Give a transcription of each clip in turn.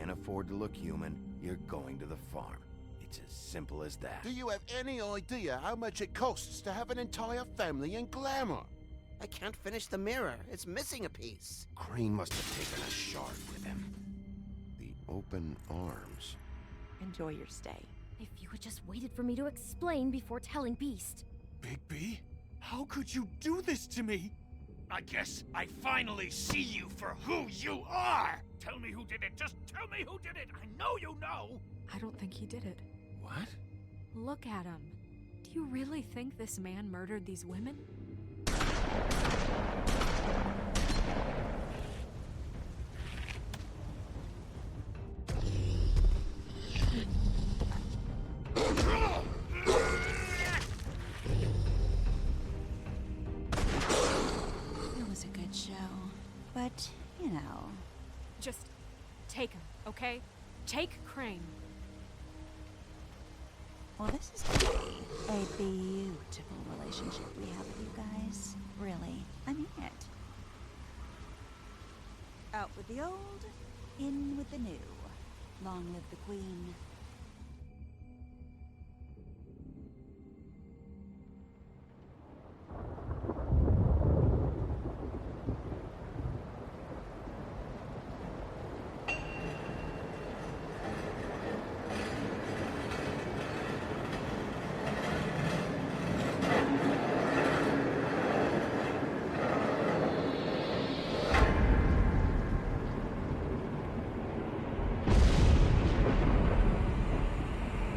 can't afford to look human, you're going to the farm. It's as simple as that. Do you have any idea how much it costs to have an entire family in glamour? I can't finish the mirror. It's missing a piece. Crane must have taken a shard with him. The open arms. Enjoy your stay. If you had just waited for me to explain before telling Beast. Bigby, how could you do this to me? I guess I finally see you for who you are! Tell me who did it, just tell me who did it! I know you know! I don't think he did it. What? Look at him. Do you really think this man murdered these women? It was a good show, but, you know. Just take him, okay? Take Crane. Well, this is gonna be a beautiful relationship we have with you guys. Really, I mean it. Out with the old, in with the new. Long live the Queen.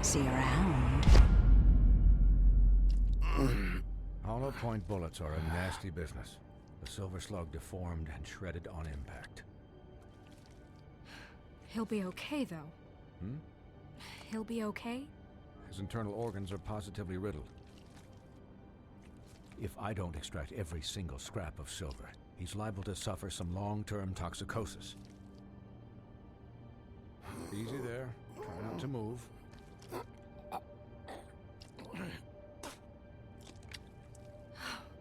See you around. Hollow point bullets are a nasty business. The silver slug deformed and shredded on impact. He'll be okay, though. He'll be okay? His internal organs are positively riddled. If I don't extract every single scrap of silver, he's liable to suffer some long-term toxicosis. Easy there. Try not to move.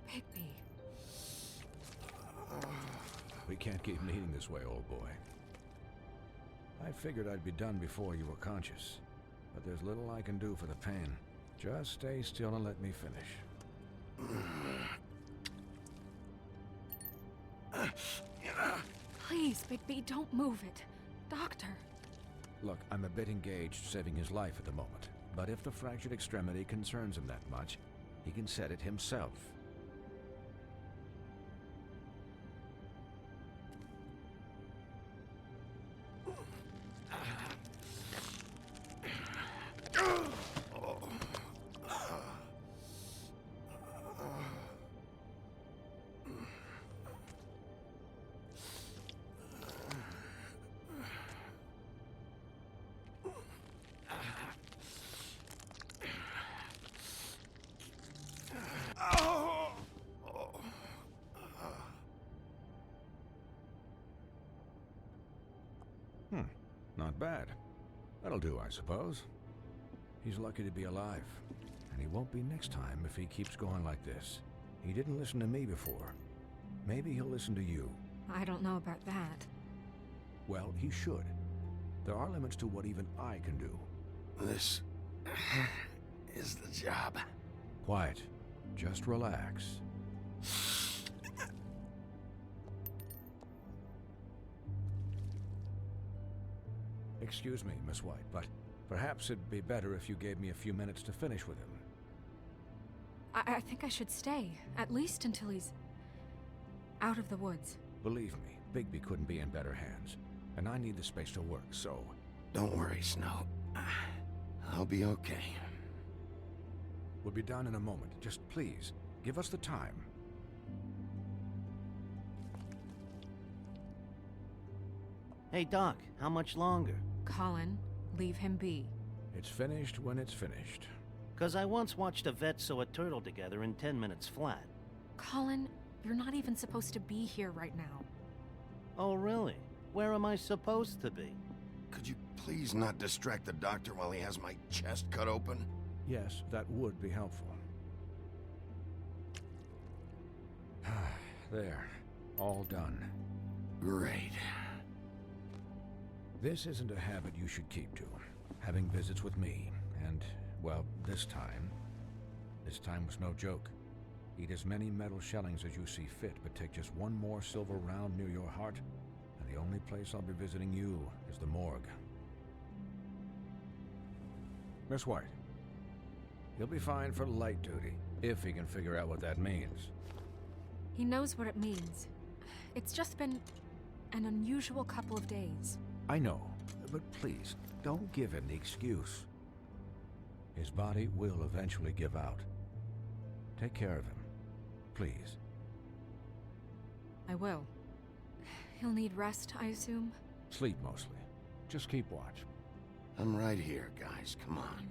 Bigby. We can't keep meeting this way, old boy. I figured I'd be done before you were conscious, but there's little I can do for the pain. Just stay still and let me finish. Please, Bigby, don't move it. Doctor. Look, I'm a bit engaged saving his life at the moment, but if the fractured extremity concerns him that much, he can set it himself. Not bad. That'll do, I suppose. He's lucky to be alive, and he won't be next time if he keeps going like this. He didn't listen to me before. Maybe he'll listen to you. I don't know about that. Well, he should. There are limits to what even I can do. This is the job. Quiet. Just relax. Excuse me, Miss White, but perhaps it'd be better if you gave me a few minutes to finish with him. I think I should stay, at least until he's out of the woods. Believe me, Bigby couldn't be in better hands, and I need the space to work, so... Don't worry, Snow. I'll be okay. We'll be done in a moment. Just please, give us the time. Hey, Doc, how much longer? Colin, leave him be. It's finished when it's finished. 'Cause I once watched a vet sew a turtle together in 10 minutes flat. Colin, you're not even supposed to be here right now. Oh, really? Where am I supposed to be? Could you please not distract the doctor while he has my chest cut open? Yes, that would be helpful. There. All done. Great. This isn't a habit you should keep to. Having visits with me, and, well, this time was no joke. Eat as many metal shellings as you see fit, but take just one more silver round near your heart, and the only place I'll be visiting you is the morgue. Miss White, he'll be fine for light duty, if he can figure out what that means. He knows what it means. It's just been an unusual couple of days. I know, but please, don't give him the excuse. His body will eventually give out. Take care of him, please. I will. He'll need rest, I assume? Sleep mostly. Just keep watch. I'm right here, guys. Come on.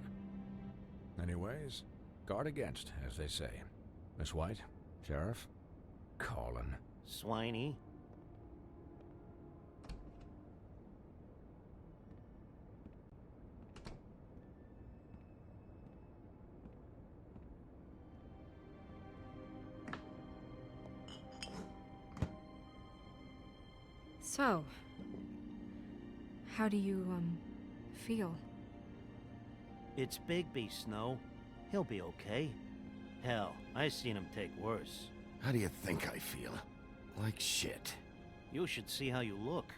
Anyways, guard against, as they say. Miss White, Sheriff, Colin. Swiney. So, how do you, feel? It's Bigby, Snow. He'll be okay. Hell, I seen him take worse. How do you think I feel? Like shit. You should see how you look.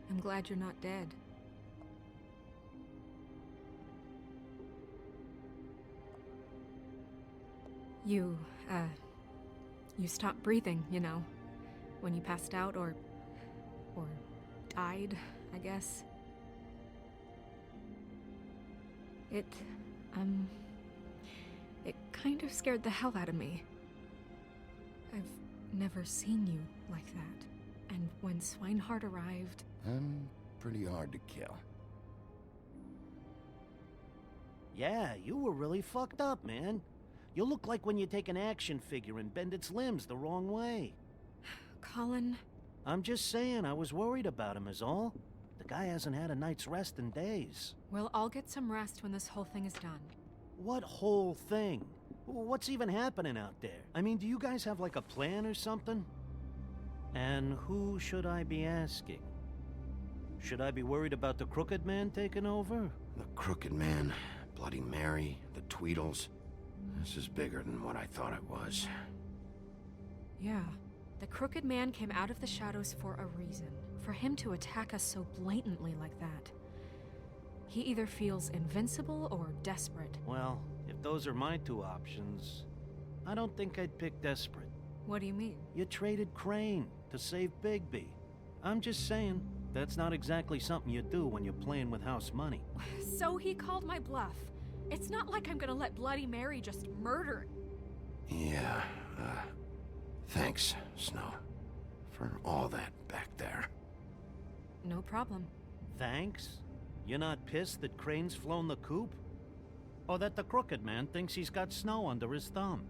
I'm glad you're not dead. You stopped breathing, you know, when you passed out or died, I guess. It kind of scared the hell out of me. I've never seen you like that. And when Swinehart arrived... I'm pretty hard to kill. Yeah, you were really fucked up, man. You look like when you take an action figure and bend its limbs the wrong way. Colin... I'm just saying, I was worried about him is all. The guy hasn't had a night's rest in days. Well, I'll get some rest when this whole thing is done. What whole thing? What's even happening out there? I mean, do you guys have like a plan or something? And who should I be asking? Should I be worried about the Crooked Man taking over? The Crooked Man, Bloody Mary, the Tweedles. This is bigger than what I thought it was. Yeah. The Crooked Man came out of the shadows for a reason. For him to attack us so blatantly like that. He either feels invincible or desperate. Well, if those are my two options, I don't think I'd pick desperate. What do you mean? You traded Crane to save Bigby. I'm just saying, that's not exactly something you do when you're playing with house money. So he called my bluff. It's not like I'm gonna let Bloody Mary just murder... Yeah, thanks, Snow, for all that back there. No problem. Thanks? You're not pissed that Crane's flown the coop? Or that the Crooked Man thinks he's got Snow under his thumb?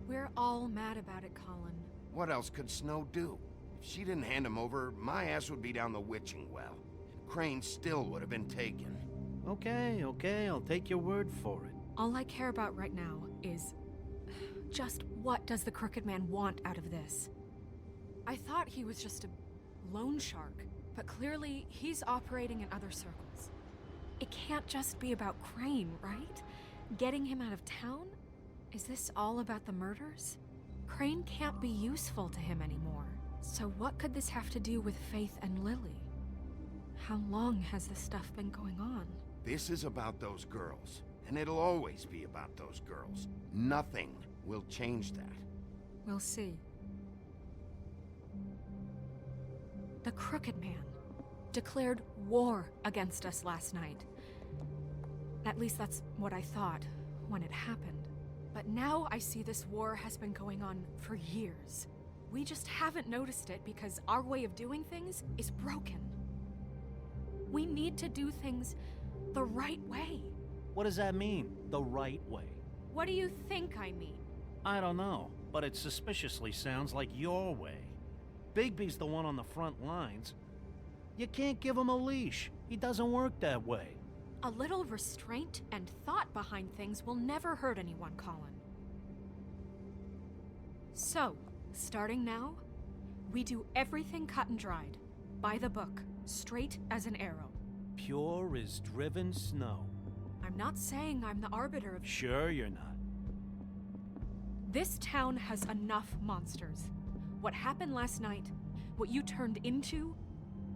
We're all mad about it, Colin. What else could Snow do? If she didn't hand him over, my ass would be down the witching well. And Crane still would have been taken. Okay, I'll take your word for it. All I care about right now is... just what does the Crooked Man want out of this? I thought he was just a loan shark, but clearly he's operating in other circles. It can't just be about Crane, right? Getting him out of town? Is this all about the murders? Crane can't be useful to him anymore. So what could this have to do with Faith and Lily? How long has this stuff been going on? This is about those girls, and it'll always be about those girls. Nothing will change that. We'll see. The Crooked Man declared war against us last night. At least that's what I thought when it happened. But now I see this war has been going on for years. We just haven't noticed it because our way of doing things is broken. We need to do things the right way. What does that mean, the right way? What do you think I mean? I don't know, but it suspiciously sounds like your way. Bigby's the one on the front lines. You can't give him a leash. He doesn't work that way. A little restraint and thought behind things will never hurt anyone, Colin. So, starting now, We do everything cut and dried. By the book. Straight as an arrow. Pure as driven snow. I'm not saying I'm the arbiter of... Sure you're not. This town has enough monsters. What happened last night, what you turned into,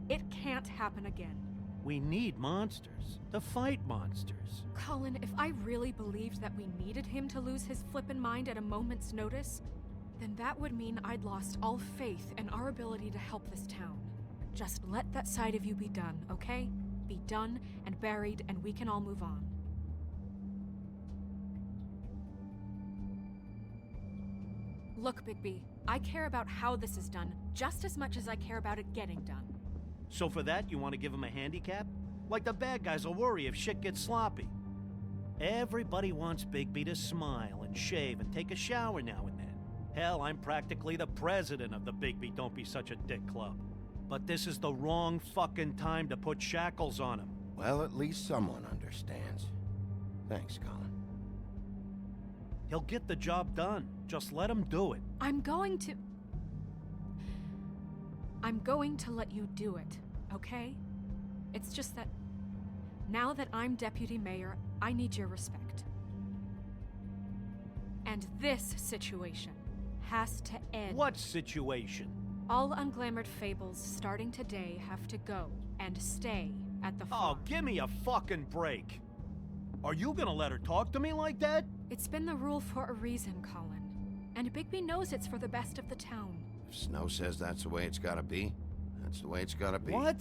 it can't happen again. We need monsters. To fight monsters. Colin, if I really believed that we needed him to lose his flippin' mind at a moment's notice, then that would mean I'd lost all faith in our ability to help this town. Just let that side of you be done, okay? Be done and buried, and we can all move on. Look, Bigby, I care about how this is done just as much as I care about it getting done. So for that, you want to give him a handicap? Like the bad guys will worry if shit gets sloppy. Everybody wants Bigby to smile and shave and take a shower now and then. Hell, I'm practically the president of the Bigby Don't Be Such a Dick Club. But this is the wrong fucking time to put shackles on him. Well, at least someone understands. Thanks, Colin. He'll get the job done. Just let him do it. I'm going to let you do it, okay? It's just that now that I'm deputy mayor, I need your respect. And this situation has to end. What situation? All unglamored fables starting today have to go and stay at the farm. Oh, give me a fucking break. Are you gonna let her talk to me like that? It's been the rule for a reason, Colin. And Bigby knows it's for the best of the town. If Snow says that's the way it's gotta be, that's the way it's gotta be. What?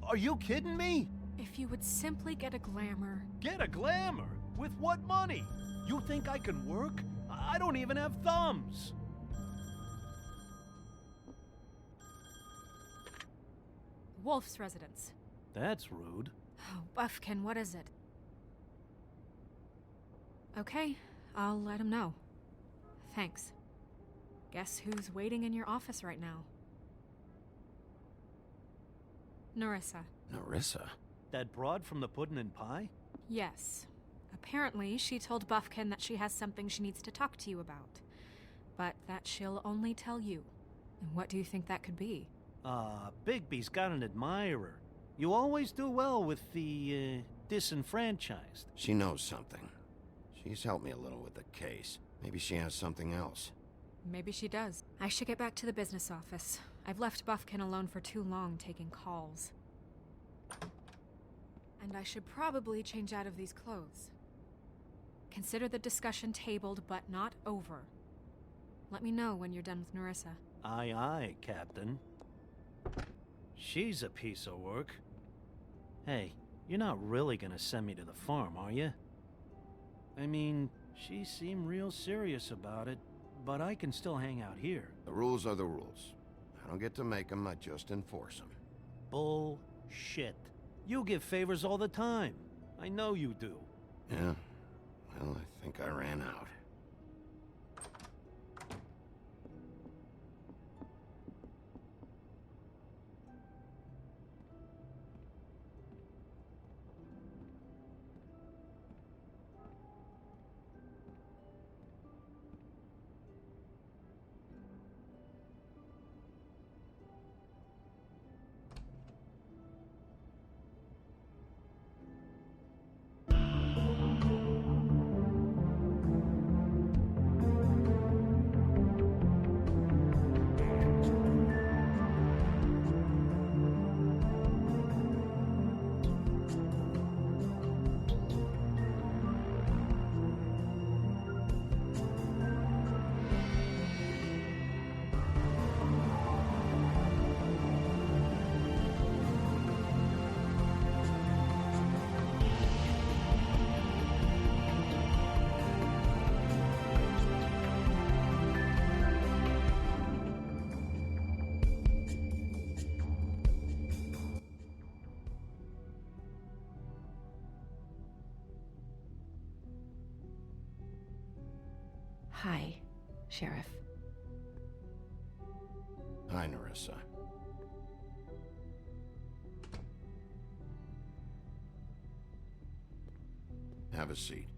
Are you kidding me? If you would simply get a glamour. Get a glamour? With what money? You think I can work? I don't even have thumbs. Wolf's residence. That's rude. Oh, Buffkin, what is it? Okay, I'll let him know. Thanks. Guess who's waiting in your office right now? Nerissa. Nerissa? That broad from the puddin' and pie? Yes. Apparently, she told Buffkin that she has something she needs to talk to you about. But that she'll only tell you. And what do you think that could be? Bigby's got an admirer. You always do well with the, disenfranchised. She knows something. She's helped me a little with the case. Maybe she has something else. Maybe she does. I should get back to the business office. I've left Buffkin alone for too long taking calls. And I should probably change out of these clothes. Consider the discussion tabled, but not over. Let me know when you're done with Nerissa. Aye, aye, Captain. She's a piece of work. Hey, you're not really gonna send me to the farm, are you? I mean, she seemed real serious about it, but I can still hang out here. The rules are the rules. I don't get to make them, I just enforce them. Bullshit. You give favors all the time. I know you do. Yeah? Well, I think I ran out. Hi, Sheriff. Hi, Nerissa. Have a seat.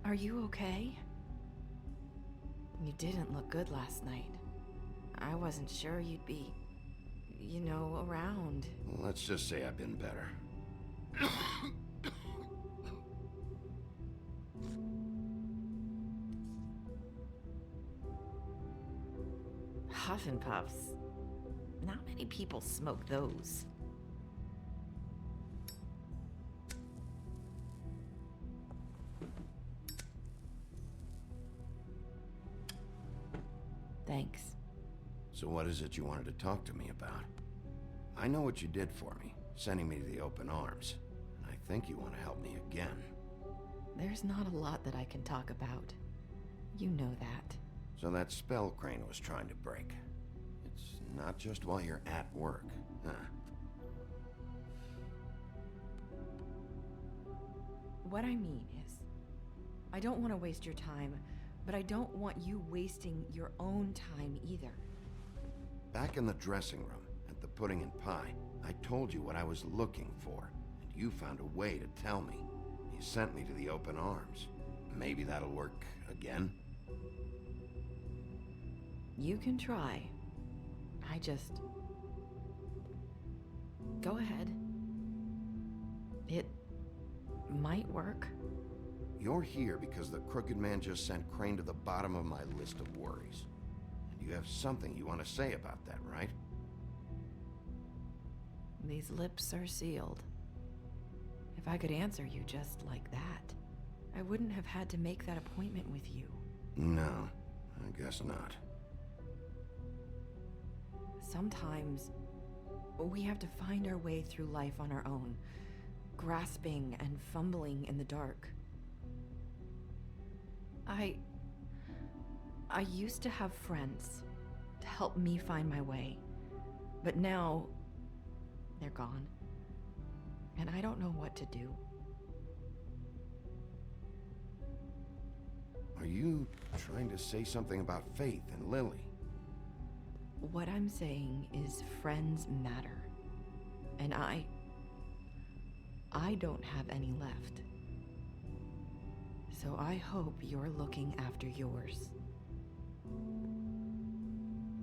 Are you okay? You didn't look good last night. I wasn't sure you'd be, you know, around. Let's just say I've been better. Huff and puffs. Not many people smoke those. Thanks. So what is it you wanted to talk to me about? I know what you did for me, sending me to the open arms. And I think you want to help me again. There's not a lot that I can talk about. You know that. So that spell Crane was trying to break. It's not just while you're at work, huh? What I mean is, I don't want to waste your time, but I don't want you wasting your own time either. Back in the dressing room, at the pudding and pie, I told you what I was looking for, and you found a way to tell me. You sent me to the open arms. Maybe that'll work again? You can try. I just... Go ahead. It might work. You're here because the Crooked Man just sent Crane to the bottom of my list of worries. And you have something you want to say about that, right? These lips are sealed. If I could answer you just like that, I wouldn't have had to make that appointment with you. No, I guess not. Sometimes, we have to find our way through life on our own, grasping and fumbling in the dark. I used to have friends to help me find my way, but now they're gone, and I don't know what to do. Are you trying to say something about Faith and Lily? What I'm saying is friends matter, and I don't have any left. So I hope you're looking after yours.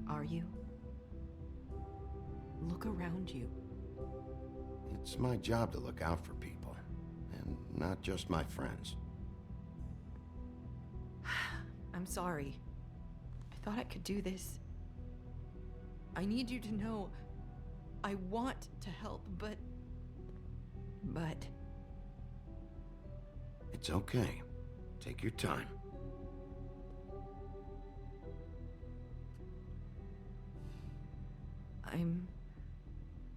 Are you? Look around you. It's my job to look out for people, and not just my friends. I'm sorry. I thought I could do this. I need you to know I want to help, but... It's okay. Take your time. I'm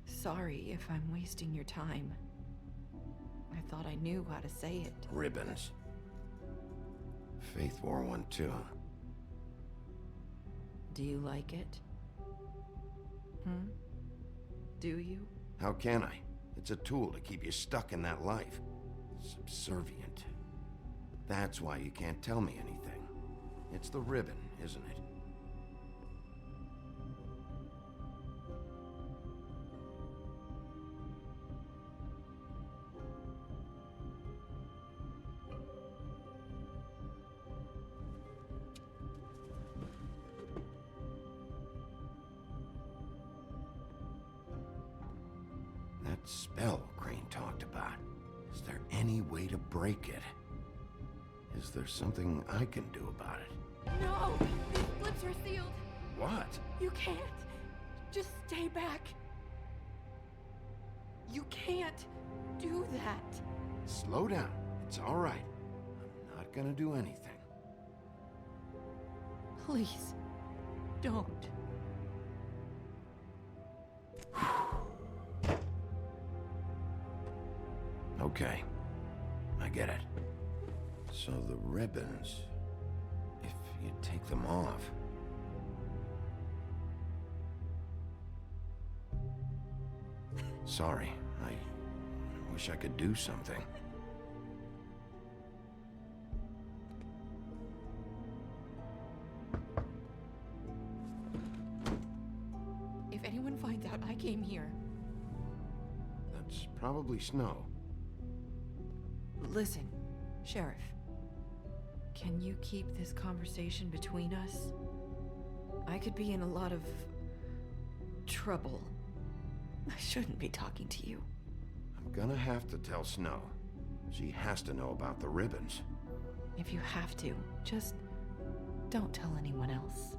sorry if I'm wasting your time. I thought I knew how to say it. Ribbons. Faith wore one too. Do you like it? Do you? How can I? It's a tool to keep you stuck in that life. Subservient. That's why you can't tell me anything. It's the ribbon, isn't it? That spell Crane talked about. Is there any way to break it? Is there something I can do about it? No! These lips are sealed! What? You can't! Just stay back! You can't do that! Slow down. It's all right. I'm not gonna do anything. Please, don't. Okay. I get it. So the ribbons, if you take them off... Sorry, I wish I could do something. If anyone finds out I came here... That's probably Snow. Listen, Sheriff. Can you keep this conversation between us? I could be in a lot of trouble. I shouldn't be talking to you. I'm gonna have to tell Snow. She has to know about the ribbons. If you have to, just don't tell anyone else.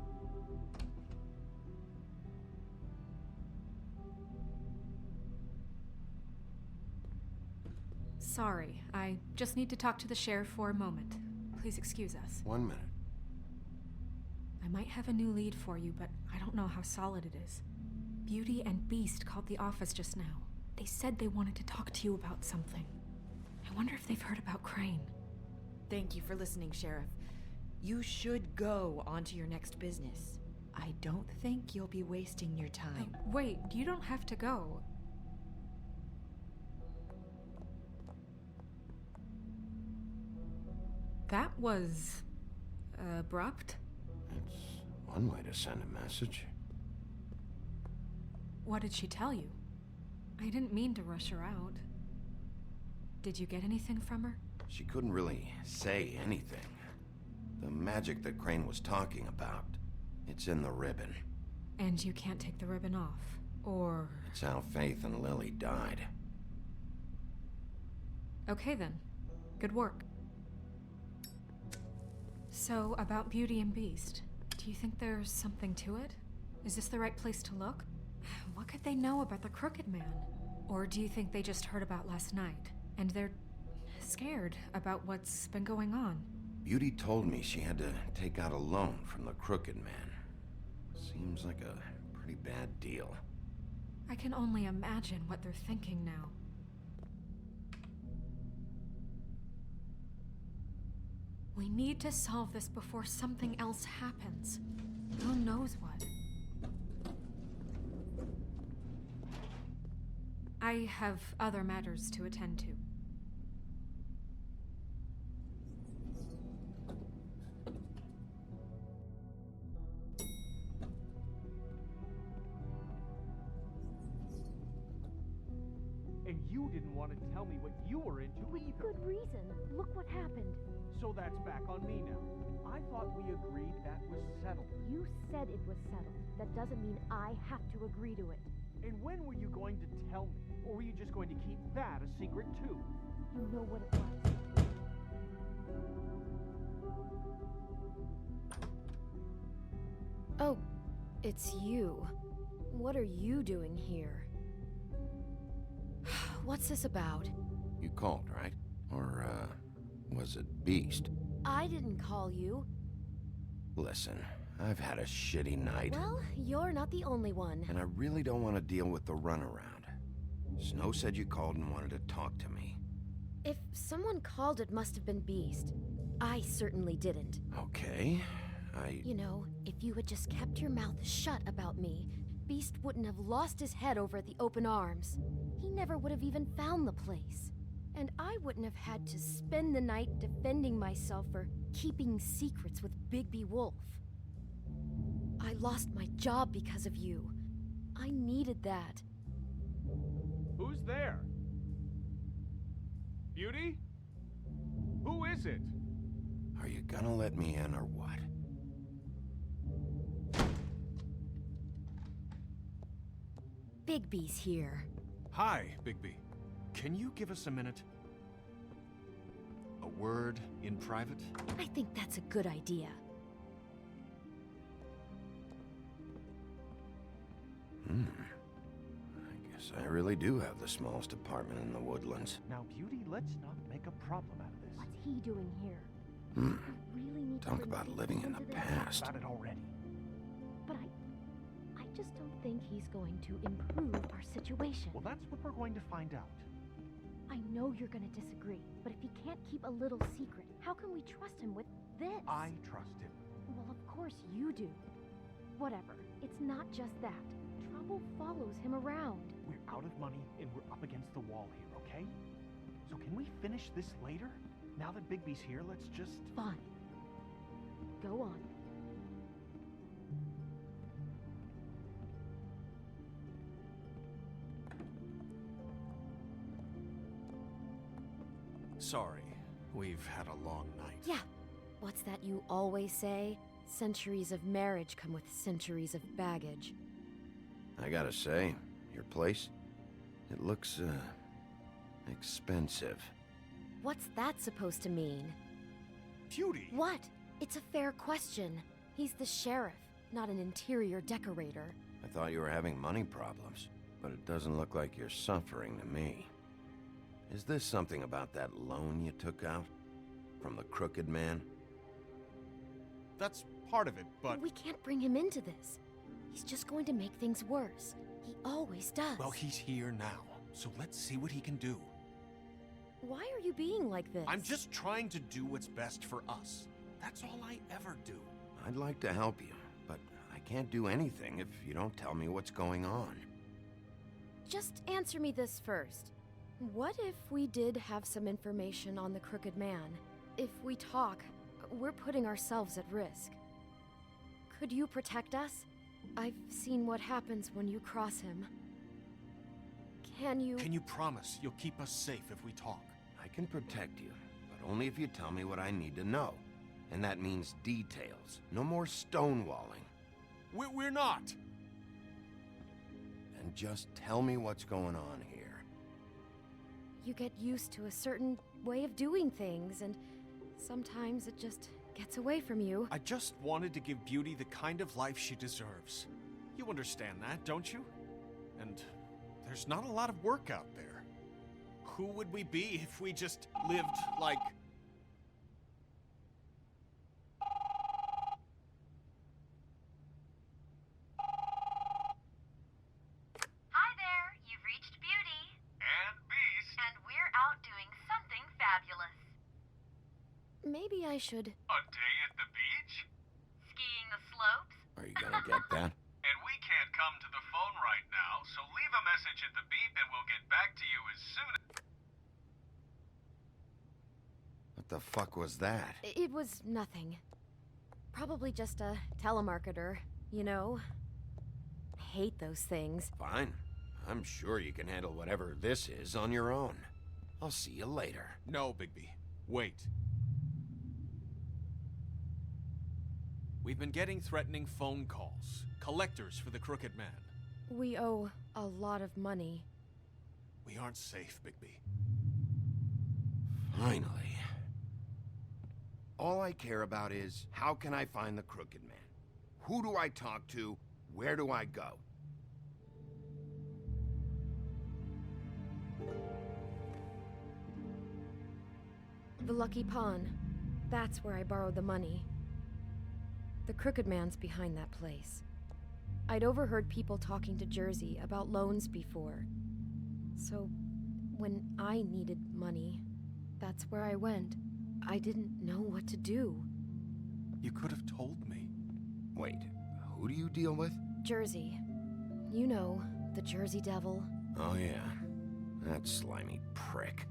Sorry, I just need to talk to the sheriff for a moment. Please excuse us. 1 minute. I might have a new lead for you, but I don't know how solid it is. Beauty and Beast called the office just now. They said they wanted to talk to you about something. I wonder if they've heard about Crane. Thank you for listening, Sheriff. You should go on to your next business. I don't think you'll be wasting your time. Wait, you don't have to go. That was abrupt. It's one way to send a message. What did she tell you? I didn't mean to rush her out. Did you get anything from her? She couldn't really say anything. The magic that Crane was talking about, it's in the ribbon. And you can't take the ribbon off, or... It's how Faith and Lily died. Okay then. Good work. So, about Beauty and Beast, do you think there's something to it? Is this the right place to look? What could they know about the Crooked Man? Or do you think they just heard about last night, and they're scared about what's been going on? Beauty told me she had to take out a loan from the Crooked Man. Seems like a pretty bad deal. I can only imagine what they're thinking now. We need to solve this before something else happens. Who knows what? I have other matters to attend to. And you didn't want to tell me what you were into either. Good reason. Look what happened. So that's back on me now. I thought we agreed that was settled. You said it was settled. That doesn't mean I have to agree to it. And when were you going to tell me? Or were you just going to keep that a secret too? You know what it was. Oh, it's you. What are you doing here? What's this about? You called, right? Or, was it Beast? I didn't call you. Listen, I've had a shitty night. Well, you're not the only one. And I really don't want to deal with the runaround. Snow said you called and wanted to talk to me. If someone called, it must have been Beast. I certainly didn't. Okay, You know, if you had just kept your mouth shut about me, Beast wouldn't have lost his head over at the Open Arms. He never would have even found the place. And I wouldn't have had to spend the night defending myself for keeping secrets with Bigby Wolf. I lost my job because of you. I needed that. Who's there? Beauty? Who is it? Are you gonna let me in or what? Bigby's here. Hi, Bigby. Can you give us a minute? A word in private? I think that's a good idea. I guess I really do have the smallest apartment in the Woodlands. Now, Beauty, let's not make a problem out of this. What's he doing here? Hmm. I really need to Talk bring about Bigby living in the into this. past. About it already. But I just don't think he's going to improve our situation. Well, that's what we're going to find out. I know you're gonna disagree, but if he can't keep a little secret, how can we trust him with this? I trust him. Well, of course you do. Whatever. It's not just that. Trouble follows him around. We're out of money and we're up against the wall here, okay? So can we finish this later? Now that Bigby's here, let's just... Fine. Go on. Sorry, we've had a long night. Yeah. What's that you always say? Centuries of marriage come with centuries of baggage. I gotta say, your place, it looks, expensive. What's that supposed to mean? Beauty! What? It's a fair question. He's the sheriff, not an interior decorator. I thought you were having money problems, but it doesn't look like you're suffering to me. Is this something about that loan you took out? From the Crooked Man? That's part of it, but... We can't bring him into this. He's just going to make things worse. He always does. Well, he's here now, so let's see what he can do. Why are you being like this? I'm just trying to do what's best for us. That's all I ever do. I'd like to help you, but I can't do anything if you don't tell me what's going on. Just answer me this first. What if we did have some information on the Crooked Man? If we talk, we're putting ourselves at risk. Could you protect us? I've seen what happens when you cross him. Can you promise you'll keep us safe if we talk? I can protect you, but only if you tell me what I need to know. And that means details. No more stonewalling. We're not! And just tell me what's going on here. You get used to a certain way of doing things, and sometimes it just gets away from you. I just wanted to give Beauty the kind of life she deserves. You understand that, don't you? And there's not a lot of work out there. Who would we be if we just lived like... Hi there, you've reached Beauty. And Beast. And we're out doing something fabulous. Maybe I should... A day at the beach? Skiing the slopes. Are you gonna get that? And we can't come to the phone right now, so leave a message at the beep and we'll get back to you as soon as... What the fuck was that? It was nothing. Probably just a telemarketer, you know? I hate those things. Fine. I'm sure you can handle whatever this is on your own. I'll see you later. No, Bigby. Wait. We've been getting threatening phone calls. Collectors for the Crooked Man. We owe a lot of money. We aren't safe, Bigby. Finally. All I care about is, how can I find the Crooked Man? Who do I talk to? Where do I go? The Lucky Pawn. That's where I borrowed the money. The Crooked Man's behind that place. I'd overheard people talking to Jersey about loans before. So, when I needed money, that's where I went. I didn't know what to do. You could have told me. Wait, who do you deal with? Jersey. You know, the Jersey Devil. Oh yeah, that slimy prick.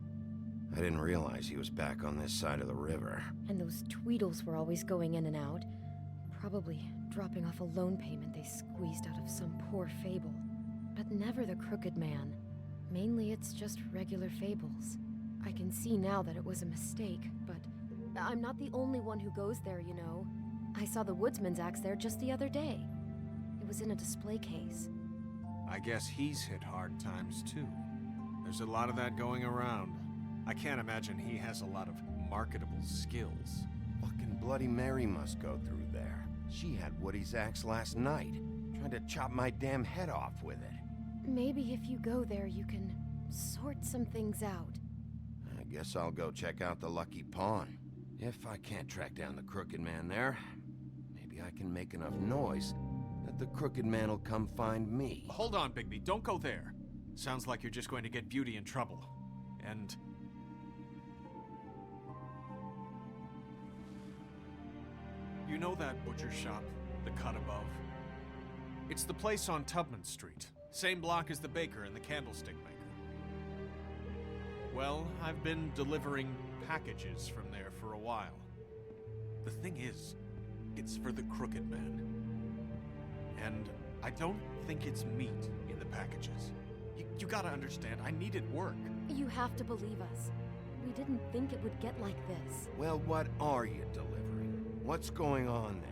I didn't realize he was back on this side of the river. And those Tweedles were always going in and out. Probably dropping off a loan payment they squeezed out of some poor Fable. But never the Crooked Man. Mainly it's just regular Fables. I can see now that it was a mistake, but I'm not the only one who goes there, you know. I saw the Woodsman's axe there just the other day. It was in a display case. I guess he's hit hard times too. There's a lot of that going around. I can't imagine he has a lot of marketable skills. Fucking Bloody Mary must go through there. She had Woody's axe last night, trying to chop my damn head off with it. Maybe if you go there, you can sort some things out. I guess I'll go check out the Lucky Pawn. If I can't track down the Crooked Man there, maybe I can make enough noise that the Crooked Man will come find me. Hold on, Bigby. Don't go there. Sounds like you're just going to get Beauty in trouble. And... you know that butcher shop, the cut above? It's the place on Tubman Street. Same block as the baker and the candlestick maker. Well, I've been delivering packages from there for a while. The thing is, it's for the Crooked Man. And I don't think it's meat in the packages. You gotta understand, I needed work. You have to believe us. We didn't think it would get like this. Well, what are you delivering? What's going on there?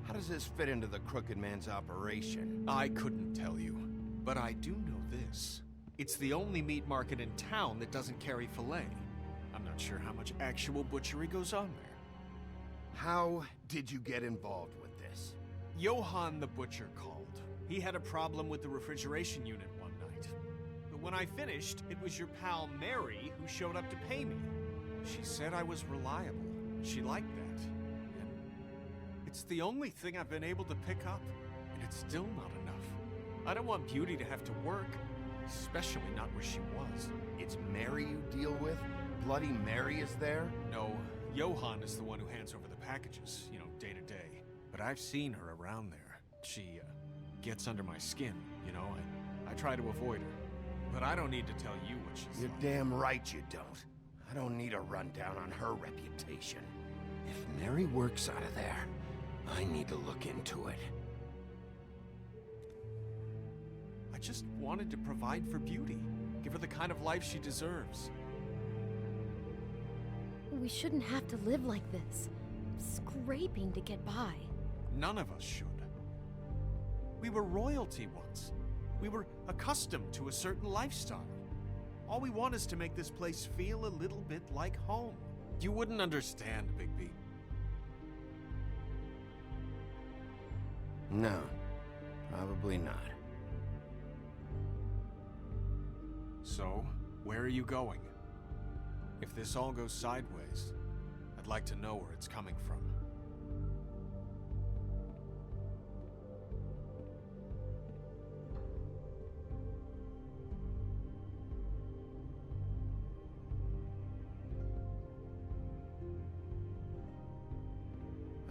How does this fit into the Crooked Man's operation? I couldn't tell you, but I do know this. It's the only meat market in town that doesn't carry filet. I'm not sure how much actual butchery goes on there. How did you get involved with this? Johann the butcher called. He had a problem with the refrigeration unit one night. But when I finished, it was your pal Mary who showed up to pay me. She said I was reliable. She liked that. And it's the only thing I've been able to pick up, and it's still not enough. I don't want Beauty to have to work, especially not where she was. It's Mary you deal with? Bloody Mary is there? No, Johann is the one who hands over the packages, day to day. But I've seen her around there. She, gets under my skin, I try to avoid her. But I don't need to tell you what she's You're like. damn right you don't. I don't need a rundown on her reputation. If Mary works out of there, I need to look into it. I just wanted to provide for Beauty. Give her the kind of life she deserves. We shouldn't have to live like this, scraping to get by. None of us should. We were royalty once. We were accustomed to a certain lifestyle. All we want is to make this place feel a little bit like home. You wouldn't understand, Bigby. No, probably not. So, where are you going? If this all goes sideways, I'd like to know where it's coming from.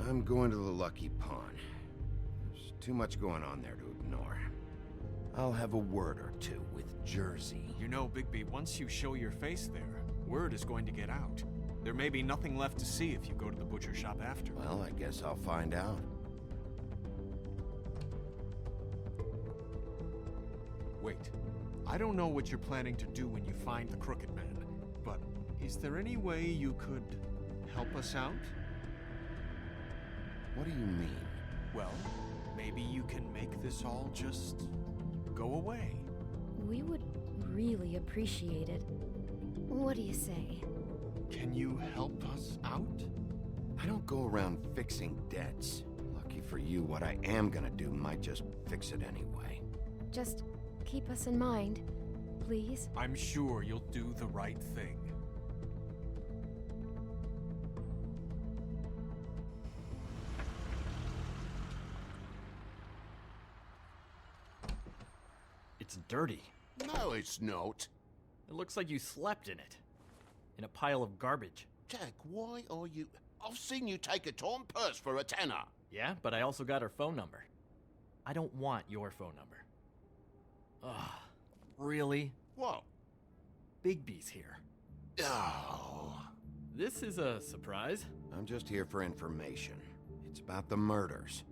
I'm going to the Lucky Pawn. There's too much going on there to ignore. I'll have a word or two with Jersey. You know, Bigby, once you show your face there, word is going to get out. There may be nothing left to see if you go to the butcher shop after. Well, I guess I'll find out. Wait, I don't know what you're planning to do when you find the Crooked Man, but is there any way you could help us out? What do you mean? Well, maybe you can make this all just go away. We would really appreciate it. What do you say? Can you help us out? I don't go around fixing debts. Lucky for you, what I am gonna do might just fix it anyway. Just keep us in mind, please. I'm sure you'll do the right thing. It's dirty. No, it's not. It looks like you slept in it. In a pile of garbage. Jack, why are you... I've seen you take a torn purse for a tenner. Yeah, but I also got her phone number. I don't want your phone number. Ugh. Really? What? Bigby's here. Oh. This is a surprise. I'm just here for information. It's about the murders.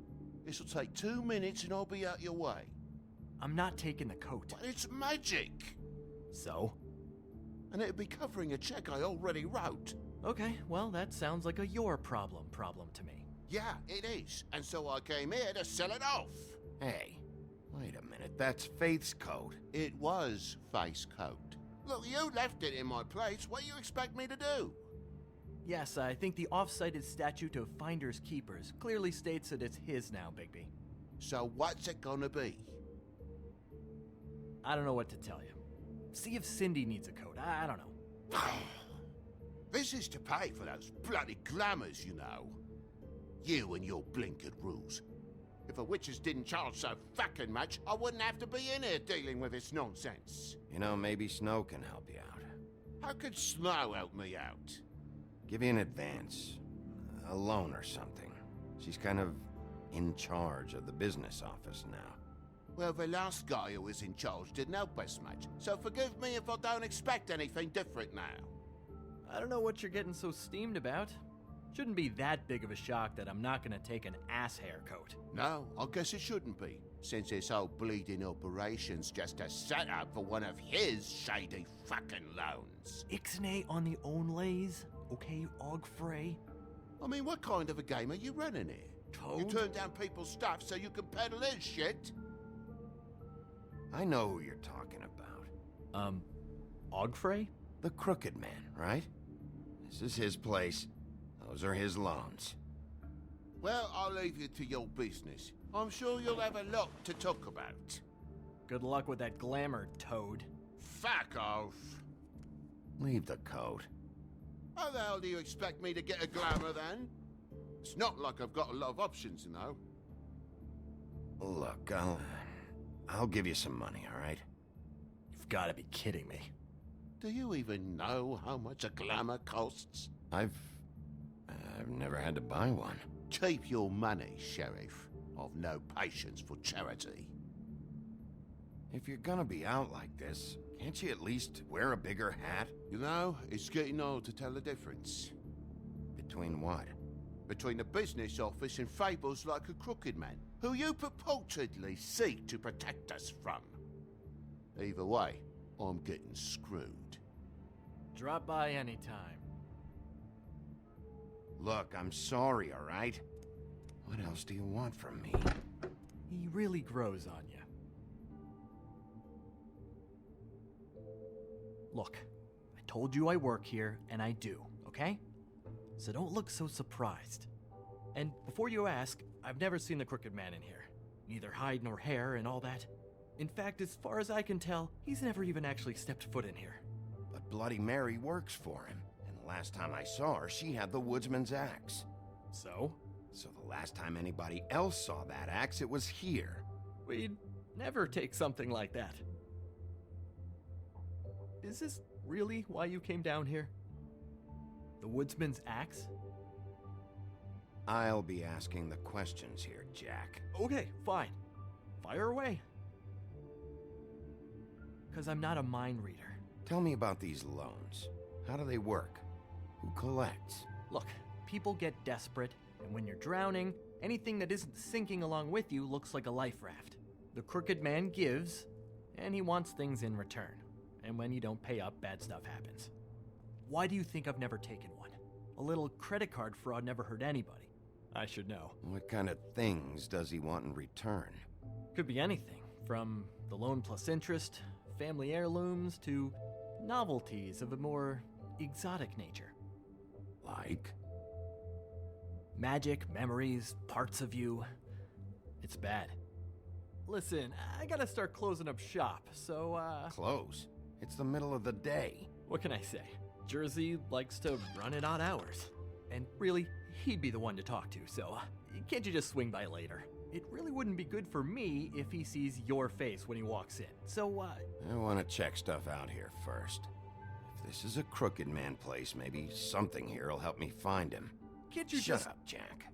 This'll take 2 minutes and I'll be out your way. I'm not taking the coat. But it's magic. So? And it'd be covering a check I already wrote. Okay, well, that sounds like a your problem to me. Yeah, it is. And so I came here to sell it off. Hey, wait a minute. That's Faith's coat. It was Faith's coat. Look, you left it in my place. What do you expect me to do? Yes, I think the off-cited statute of Finders Keepers clearly states that it's his now, Bigby. So what's it gonna be? I don't know what to tell you. See if Cindy needs a coat. I don't know. This is to pay for those bloody glamours, you know. You and your blinkered rules. If the witches didn't charge so fucking much, I wouldn't have to be in here dealing with this nonsense. You know, maybe Snow can help you out. How could Snow help me out? Give you an advance. A loan or something. She's kind of in charge of the business office now. Well, the last guy who was in charge didn't help us much, so forgive me if I don't expect anything different now. I don't know what you're getting so steamed about. Shouldn't be that big of a shock that I'm not gonna take an ass hair coat. No, I guess it shouldn't be, since this whole bleeding operation's just a setup for one of his shady fucking loans. Ixnay on the onlays, okay, Og Frey? I mean, what kind of a game are you running here? Toad? You turn down people's stuff so you can peddle his shit? I know who you're talking about. Ogfrey? The Crooked Man, right? This is his place. Those are his loans. Well, I'll leave you to your business. I'm sure you'll have a lot to talk about. Good luck with that glamour, Toad. Fuck off. Leave the coat. How the hell do you expect me to get a glamour then? It's not like I've got a lot of options, you know. Look, I'll give you some money, all right? You've got to be kidding me. Do you even know how much a glamour costs? I've never had to buy one. Keep your money, Sheriff. I've no patience for charity. If you're gonna be out like this, can't you at least wear a bigger hat? You know, it's getting old to tell the difference. Between what? Between the business office and fables like a crooked man, who you purportedly seek to protect us from. Either way, I'm getting screwed. Drop by anytime. Look, I'm sorry, all right? What else do you want from me? He really grows on you. Look, I told you I work here, and I do, okay? So don't look so surprised. And before you ask, I've never seen the Crooked Man in here. Neither hide nor hair and all that. In fact, as far as I can tell, he's never even actually stepped foot in here. But Bloody Mary works for him. And the last time I saw her, she had the woodsman's axe. So? So the last time anybody else saw that axe, it was here. We'd never take something like that. Is this really why you came down here? The woodsman's axe? I'll be asking the questions here, Jack. Okay, fine. Fire away. Because I'm not a mind reader. Tell me about these loans. How do they work? Who collects? Look, people get desperate, and when you're drowning, anything that isn't sinking along with you looks like a life raft. The Crooked Man gives, and he wants things in return. And when you don't pay up, bad stuff happens. Why do you think I've never taken one? A little credit card fraud never hurt anybody. I should know. What kind of things does he want in return? Could be anything, from the loan plus interest, family heirlooms, to novelties of a more exotic nature. Like? Magic, memories, parts of you. It's bad. Listen, I gotta start closing up shop, so, Close? It's the middle of the day. What can I say? Jersey likes to run at odd hours. And really, he'd be the one to talk to, so can't you just swing by later? It really wouldn't be good for me if he sees your face when he walks in, so, I want to check stuff out here first. If this is a Crooked Man place, maybe something here will help me find him. Can't you Shut just... up, Jack.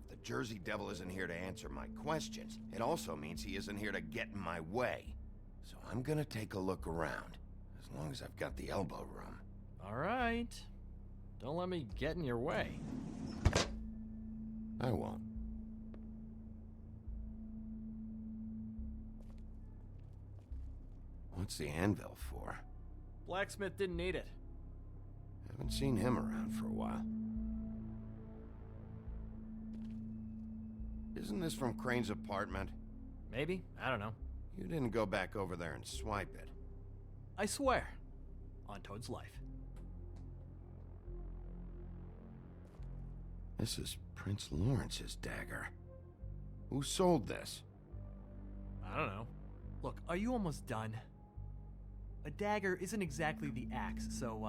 If the Jersey Devil isn't here to answer my questions, it also means he isn't here to get in my way. So I'm gonna take a look around, as long as I've got the elbow room. All right. Don't let me get in your way. I won't. What's the anvil for? Blacksmith didn't need it. Haven't seen him around for a while. Isn't this from Crane's apartment? Maybe. I don't know. You didn't go back over there and swipe it. I swear. On Toad's life. This is Prince Lawrence's dagger. Who sold this? I don't know. Look, are you almost done? A dagger isn't exactly the axe, so,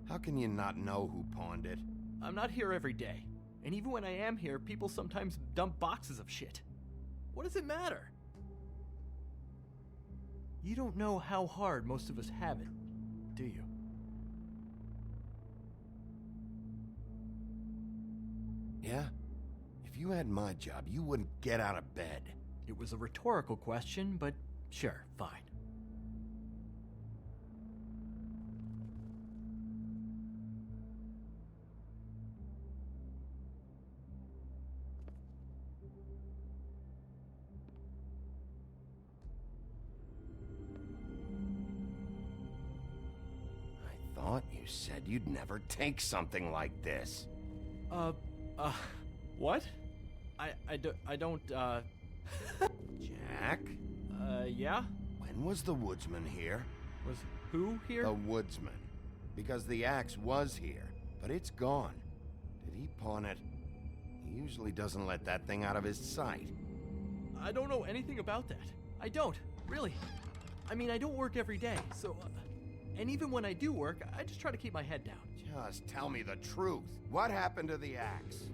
How can you not know who pawned it? I'm not here every day. And even when I am here, people sometimes dump boxes of shit. What does it matter? You don't know how hard most of us have it, do you? Yeah? If you had my job, you wouldn't get out of bed. It was a rhetorical question, but sure, fine. I thought you said you'd never take something like this. What? I don't, Jack? Yeah? When was the woodsman here? Was who here? The woodsman. Because the axe was here, but it's gone. Did he pawn it? He usually doesn't let that thing out of his sight. I don't know anything about that. I don't, really. I mean, I don't work every day, so... and even when I do work, I just try to keep my head down. Just tell me the truth. What happened to the axe?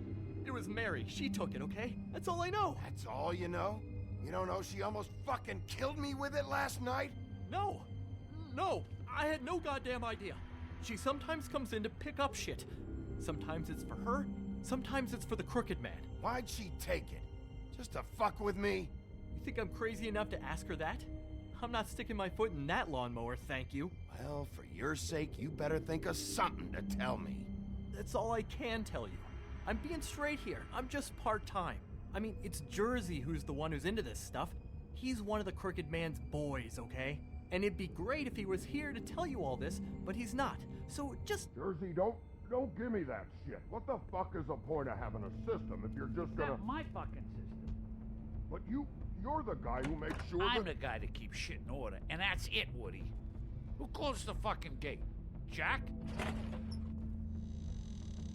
It was Mary. She took it, okay? That's all I know. That's all you know? You don't know she almost fucking killed me with it last night? No. No. I had no goddamn idea. She sometimes comes in to pick up shit. Sometimes it's for her. Sometimes it's for the Crooked Man. Why'd she take it? Just to fuck with me? You think I'm crazy enough to ask her that? I'm not sticking my foot in that lawnmower, thank you. Well, for your sake, you better think of something to tell me. That's all I can tell you. I'm being straight here. I'm just part-time. I mean, it's Jersey who's the one who's into this stuff. He's one of the Crooked Man's boys, okay? And it'd be great if he was here to tell you all this, but he's not. So just... Jersey, don't give me that shit. What the fuck is the point of having a system if you're just gonna... Not my fucking system. But you're the guy who makes sure I'm the guy that keeps shit in order, and that's it, Woody. Who closed the fucking gate? Jack?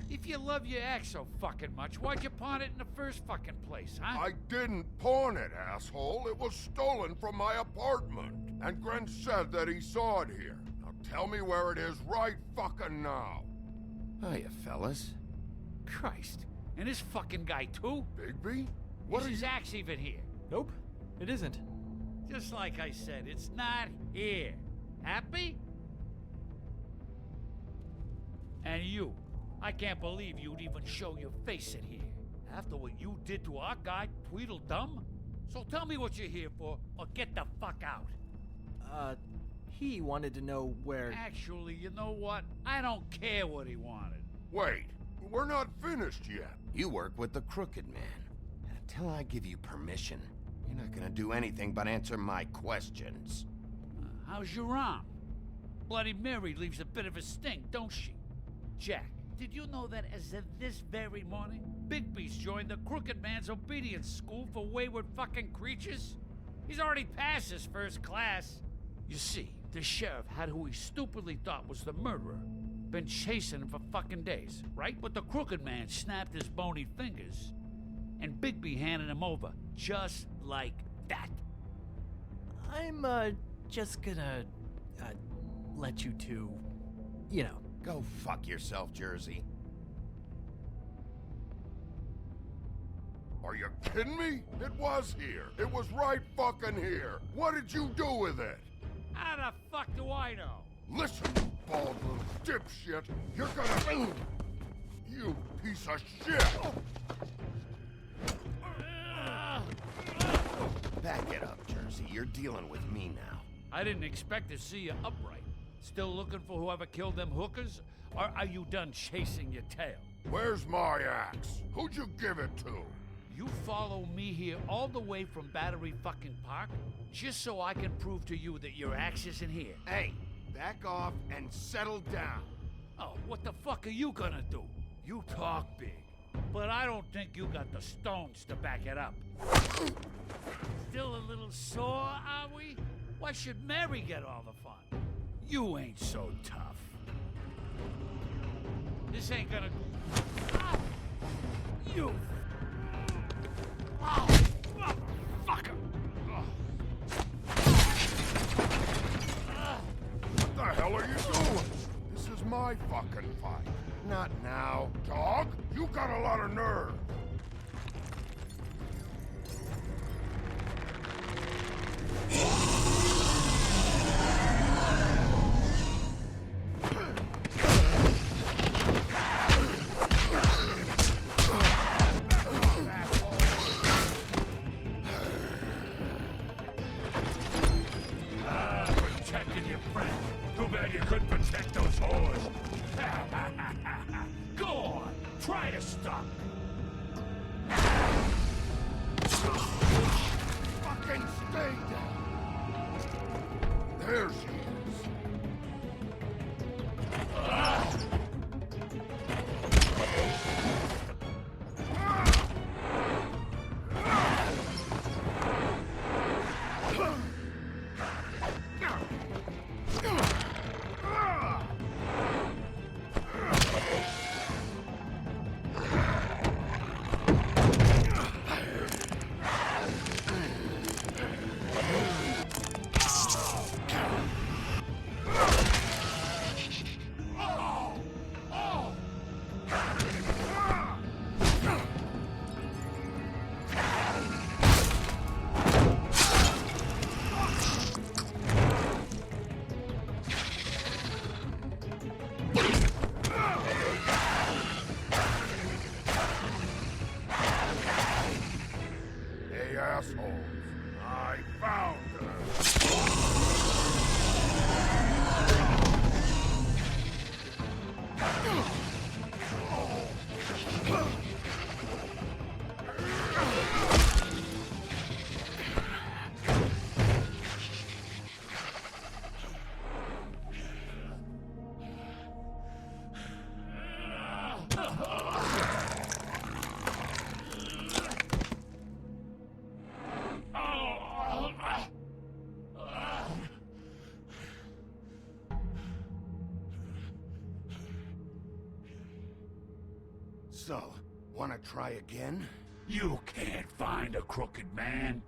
If you love your axe so fucking much, why'd you pawn it in the first fucking place, huh? I didn't pawn it, asshole. It was stolen from my apartment. And Gren said that he saw it here. Now tell me where it is right fucking now. Hiya, fellas. Christ. And this fucking guy, too? Bigby? What Is are his you... axe even here? Nope, it isn't. Just like I said, it's not here. Happy? And you. I can't believe you'd even show your face in here. After what you did to our guy, Tweedledum? So tell me what you're here for, or get the fuck out. He wanted to know where... Actually, you know what? I don't care what he wanted. Wait, we're not finished yet. You work with the Crooked Man. And until I give you permission, you're not gonna do anything but answer my questions. How's your arm? Bloody Mary leaves a bit of a stink, don't she? Jack, did you know that as of this very morning, Bigby's joined the Crooked Man's obedience school for wayward fucking creatures? He's already passed his first class. You see, the sheriff had who he stupidly thought was the murderer. Been chasing him for fucking days, right? But the Crooked Man snapped his bony fingers, and Bigby handed him over, just like that. I'm, just gonna, let you two, you know. Go fuck yourself, Jersey. Are you kidding me? It was here. It was right fucking here. What did you do with it? How the fuck do I know? Listen, you bald little dipshit. You're gonna... You piece of shit! Back it up, Jersey. You're dealing with me now. I didn't expect to see you upright. Still looking for whoever killed them hookers? Or are you done chasing your tail? Where's my axe? Who'd you give it to? You follow me here all the way from Battery fucking Park just so I can prove to you that your axe isn't here. Hey, back off and settle down. Oh, what the fuck are you gonna do? You talk big, but I don't think you got the stones to back it up. Still a little sore, are we? Why should Mary get all the fun? You ain't so tough. This ain't gonna... Ah! You... Oh, fucker! What the hell are you doing? This is my fucking fight. Not now. Dog, you got a lot of nerve. Protecting your friend. Too bad you couldn't protect those whores. Go on, try to stop. assholes. I found her. So, wanna try again? You can't find a crooked man.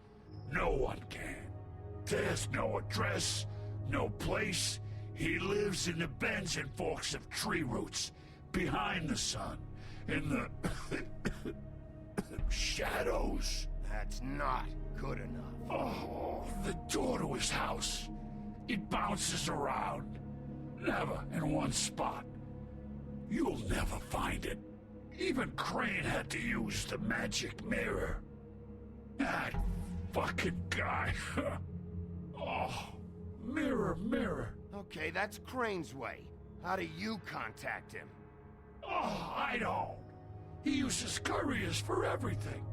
No one can. There's no address, no place. He lives in the bends and forks of tree roots, behind the sun, in the shadows. That's not good enough. Oh, the door to his house. It bounces around. Never in one spot. You'll never find it. Even Crane had to use the magic mirror. That fucking guy. Oh, mirror, mirror. Okay, that's Crane's way. How do you contact him? Oh, I don't. He uses couriers for everything.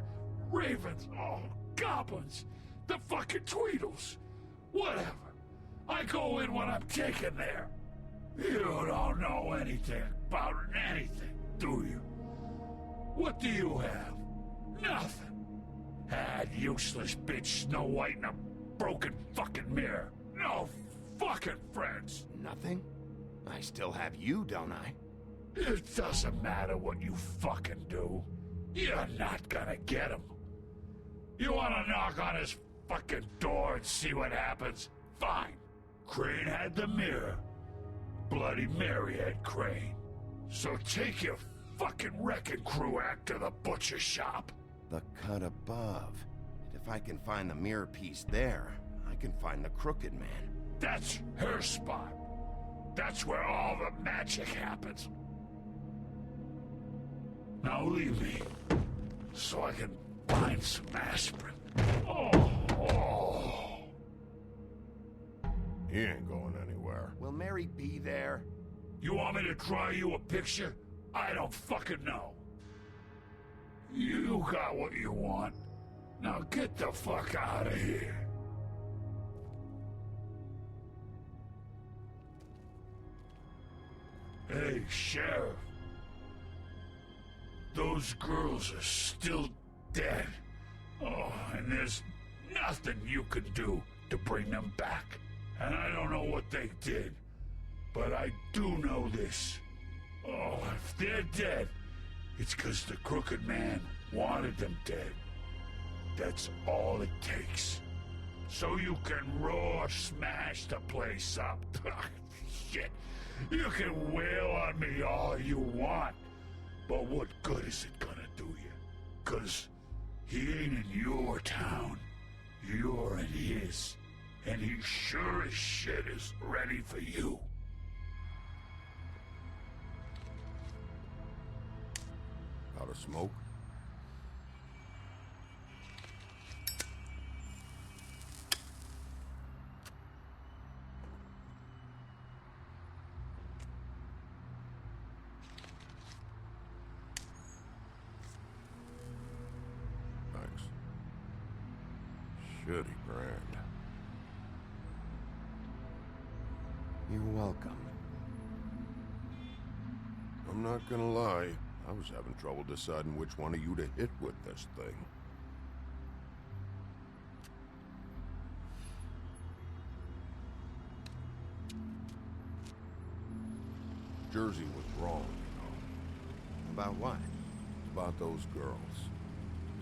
Ravens, oh, goblins, the fucking Tweedles. Whatever. I go in when I'm taken there. You don't know anything about anything, do you? What do you have? Nothing. Had useless bitch Snow White and a broken fucking mirror. No fucking friends. Nothing? I still have you, don't I? It doesn't matter what you fucking do. You're not gonna get him. You wanna knock on his fucking door and see what happens? Fine. Crane had the mirror. Bloody Mary had Crane. So take your fucking wrecking crew act to the butcher shop. The cut above. And if I can find the mirror piece there, I can find the Crooked Man. That's her spot. That's where all the magic happens. Now leave me, so I can find some aspirin. Oh. He ain't going anywhere. Will Mary be there? You want me to draw you a picture? I don't fucking know. You got what you want. Now get the fuck out of here. Hey, Sheriff. Those girls are still dead. Oh, and there's nothing you can do to bring them back. And I don't know what they did, but I do know this. Oh, if they're dead, it's 'cause the Crooked Man wanted them dead. That's all it takes. So you can roar smash the place up. Shit. You can wail on me all you want, but what good is it gonna do you? 'Cause he ain't in your town. You're in his. And he sure as shit is ready for you. Out of smoke? Thanks. Shitty brand. You're welcome. I'm not gonna lie. I was having trouble deciding which one of you to hit with this thing. Jersey was wrong, you know. About what? About those girls.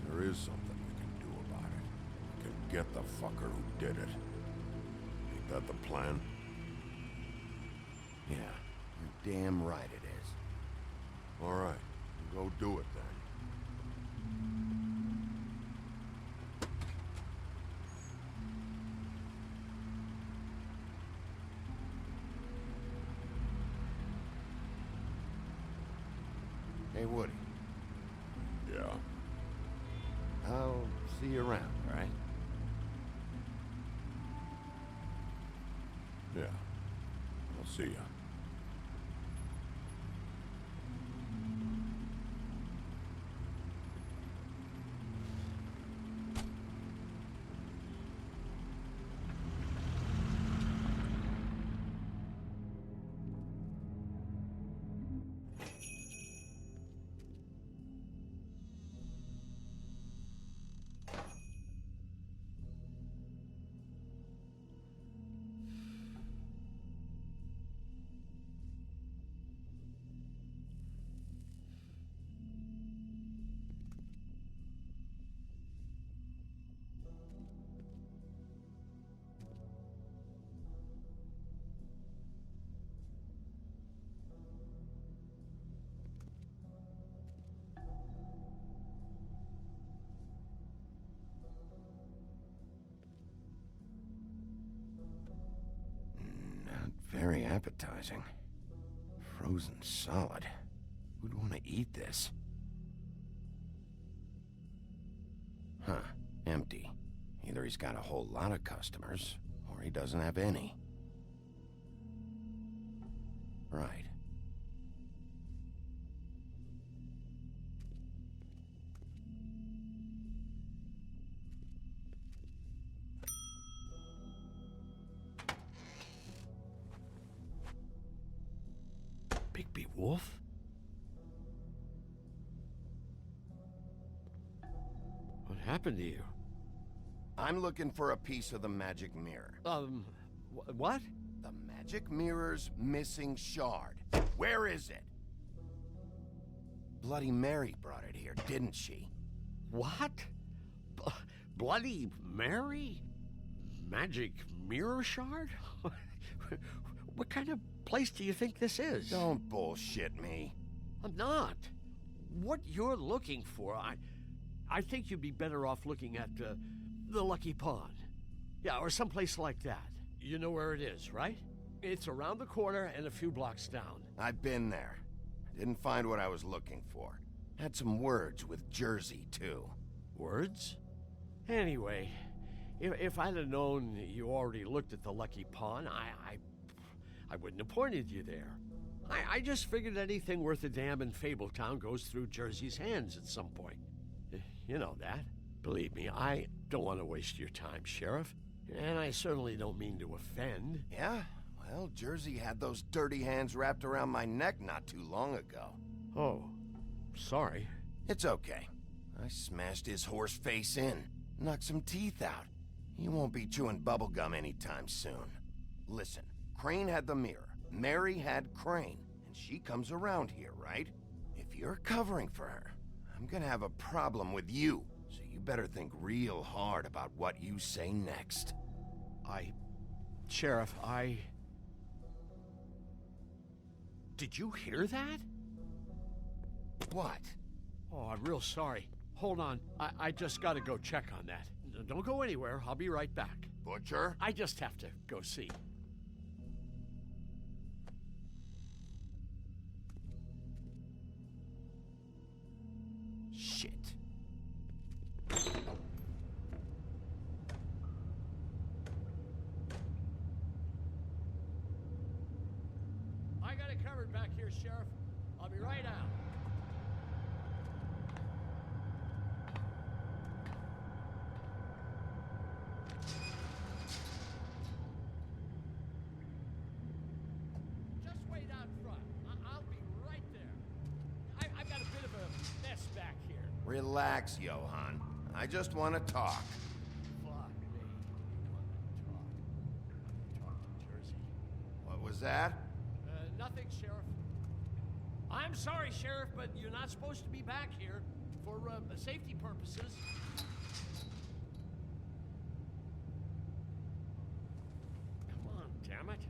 There is something we can do about it. We can get the fucker who did it. Ain't that the plan? Yeah, you're damn right it is. All right, go do it then. Hey, Woody. Yeah. I'll See you around, all right? Yeah. I'll see ya. Not very appetizing. Frozen solid. Who'd want to eat this? Huh. Empty. Either he's got a whole lot of customers, or he doesn't have any. Right. Bigby Wolf? What happened to you? I'm looking for a piece of the magic mirror. What? The magic mirror's missing shard. Where is it? Bloody Mary brought it here, didn't she? What? Bloody Mary? Magic mirror shard? What kind of place do you think this is? Don't bullshit me. I'm not. What you're looking for, I think you'd be better off looking at the Lucky Pond. Yeah, or someplace like that. You know where it is, right? It's around the corner and a few blocks down. I've been there. Didn't find what I was looking for. Had some words with Jersey, too. Words? Anyway, if I'd have known you already looked at the Lucky Pond, I wouldn't have pointed you there. I just figured anything worth a damn in Fabletown goes through Jersey's hands at some point. You know that. Believe me, I don't want to waste your time, Sheriff. And I certainly don't mean to offend. Yeah? Well, Jersey had those dirty hands wrapped around my neck not too long ago. Oh, sorry. It's okay. I smashed his horse face in, knocked some teeth out. He won't be chewing bubblegum anytime soon. Listen, Crane had the mirror. Mary had Crane, and she comes around here, right? If you're covering for her, I'm gonna have a problem with you, so you better think real hard about what you say next. Sheriff, Did you hear that? What? Oh, I'm real sorry. Hold on, I just gotta go check on that. Don't go anywhere, I'll be right back. Butcher? I just have to go see. Shit. I got it covered back here, Sheriff. I'll be right out. Just wait out front. I'll be right there. I've got a bit of a mess back here. Relax, Johan. I just want to talk. Fuck me. Talk to Jersey. What was that? Nothing, Sheriff. I'm sorry, Sheriff, but you're not supposed to be back here for safety purposes. Come on, damn it.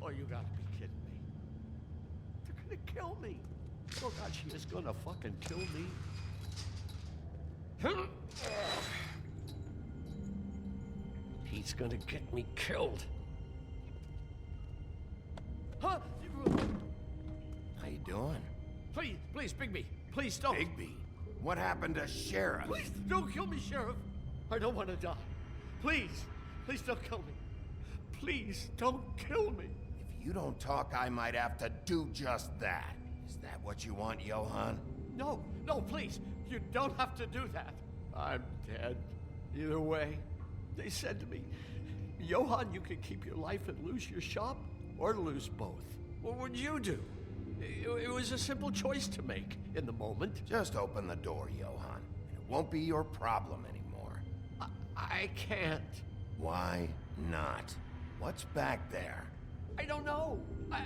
Oh, you gotta be kidding me. They're gonna kill me. Oh God, she is gonna fucking kill me. He's gonna get me killed. Huh? How you doing? Please, Bigby. Please don't. Bigby? What happened to Sheriff? Please don't kill me, Sheriff. I don't want to die. Please don't kill me. Please don't kill me. If you don't talk, I might have to do just that. Is that what you want, Johann? No, please. You don't have to do that. I'm dead. Either way. They said to me, Johann, you can keep your life and lose your shop, or lose both. What would you do? It was a simple choice to make in the moment. Just open the door, Johann, and it won't be your problem anymore. I can't. Why not? What's back there? I don't know. I've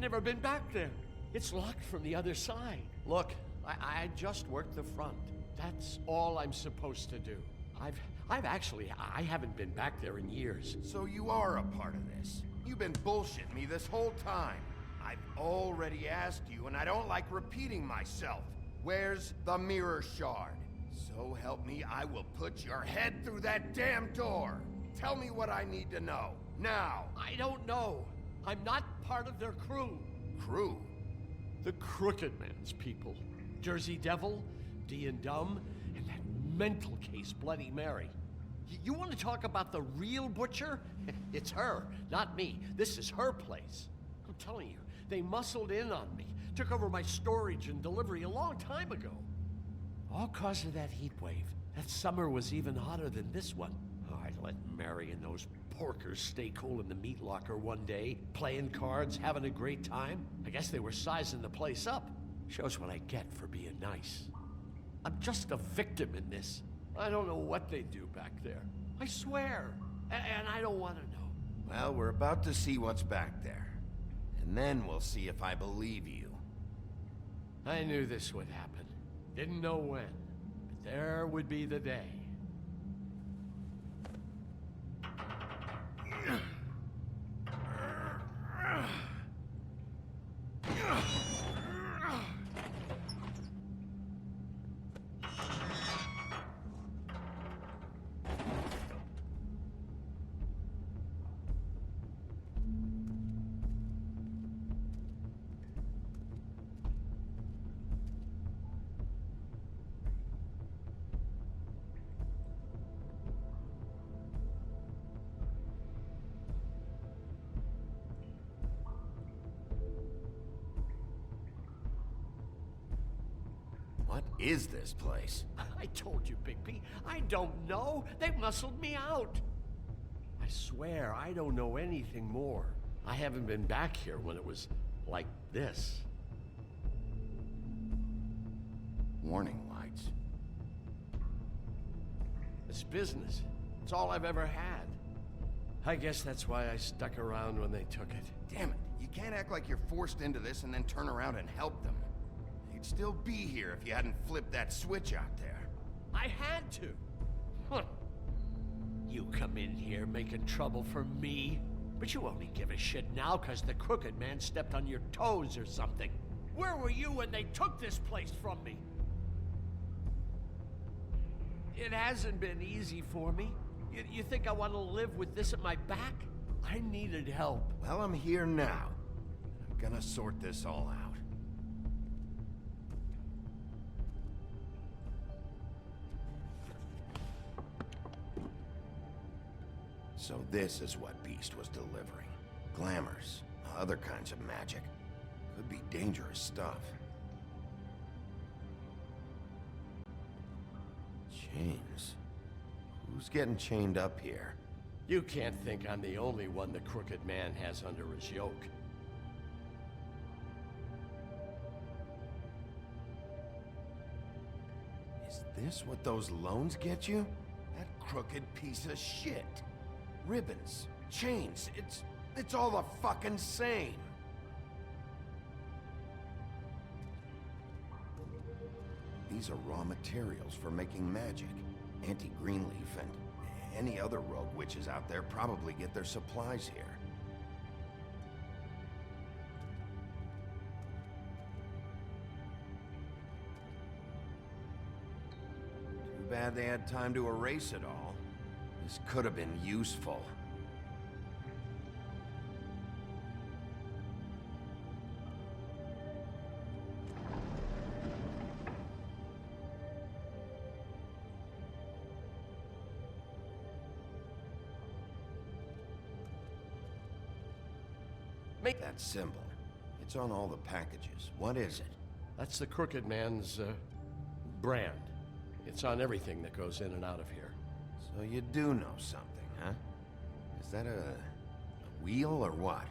never been back there. It's locked from the other side. Look, I just worked the front. That's all I'm supposed to do. I haven't been back there in years. So you are a part of this. You've been bullshitting me this whole time. I've already asked you, and I don't like repeating myself. Where's the mirror shard? So help me, I will put your head through that damn door. Tell me what I need to know, now. I don't know. I'm not part of their crew. Crew? The Crooked Man's people. Jersey Devil, D and Dumb, and that mental case, Bloody Mary. You want to talk about the real butcher? It's her, not me. This is her place. I'm telling you, they muscled in on me, took over my storage and delivery a long time ago. All cause of that heat wave. That summer was even hotter than this one. Oh, I let Mary and those porkers stay cool in the meat locker one day, playing cards, having a great time. I guess they were sizing the place up. Shows what I get for being nice. I'm just a victim in this. I don't know what they do back there. I swear. And I don't want to know. Well, we're about to see what's back there. And then we'll see if I believe you. I knew this would happen. Didn't know when. But there would be the day. What is this place? I told you, Bigby. I don't know. They muscled me out. I swear, I don't know anything more. I haven't been back here when it was like this. Warning lights. It's business. It's all I've ever had. I guess that's why I stuck around when they took it. Damn it. You can't act like you're forced into this and then turn around and help them. You'd still be here if you hadn't flipped that switch out there. I had to. Huh. You come in here making trouble for me, but you only give a shit now because the Crooked Man stepped on your toes or something. Where were you when they took this place from me? It hasn't been easy for me. You think I want to live with this at my back? I needed help. Well, I'm here now. I'm gonna sort this all out. So this is what Beast was delivering. Glamours, other kinds of magic. Could be dangerous stuff. Chains. Who's getting chained up here? You can't think I'm the only one the Crooked Man has under his yoke. Is this what those loans get you? That crooked piece of shit. Ribbons, chains, it's all the fucking same. These are raw materials for making magic. Auntie Greenleaf and any other rogue witches out there probably get their supplies here. Too bad they had time to erase it all. This could have been useful. Make that symbol. It's on all the packages. What is it? That's the Crooked Man's, brand. It's on everything that goes in and out of here. So you do know something, huh? Is that a wheel or what?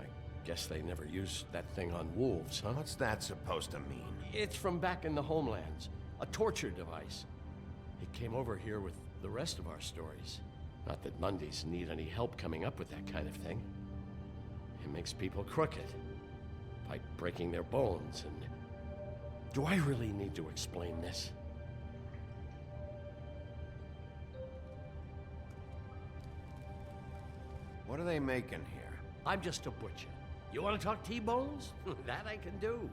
I guess they never used that thing on wolves, huh? What's that supposed to mean? It's from back in the homelands. A torture device. It came over here with the rest of our stories. Not that Mondays need any help coming up with that kind of thing. It makes people crooked. By breaking their bones and... Do I really need to explain this? What are they making here? I'm just a butcher. You want to talk T-bones? That I can do.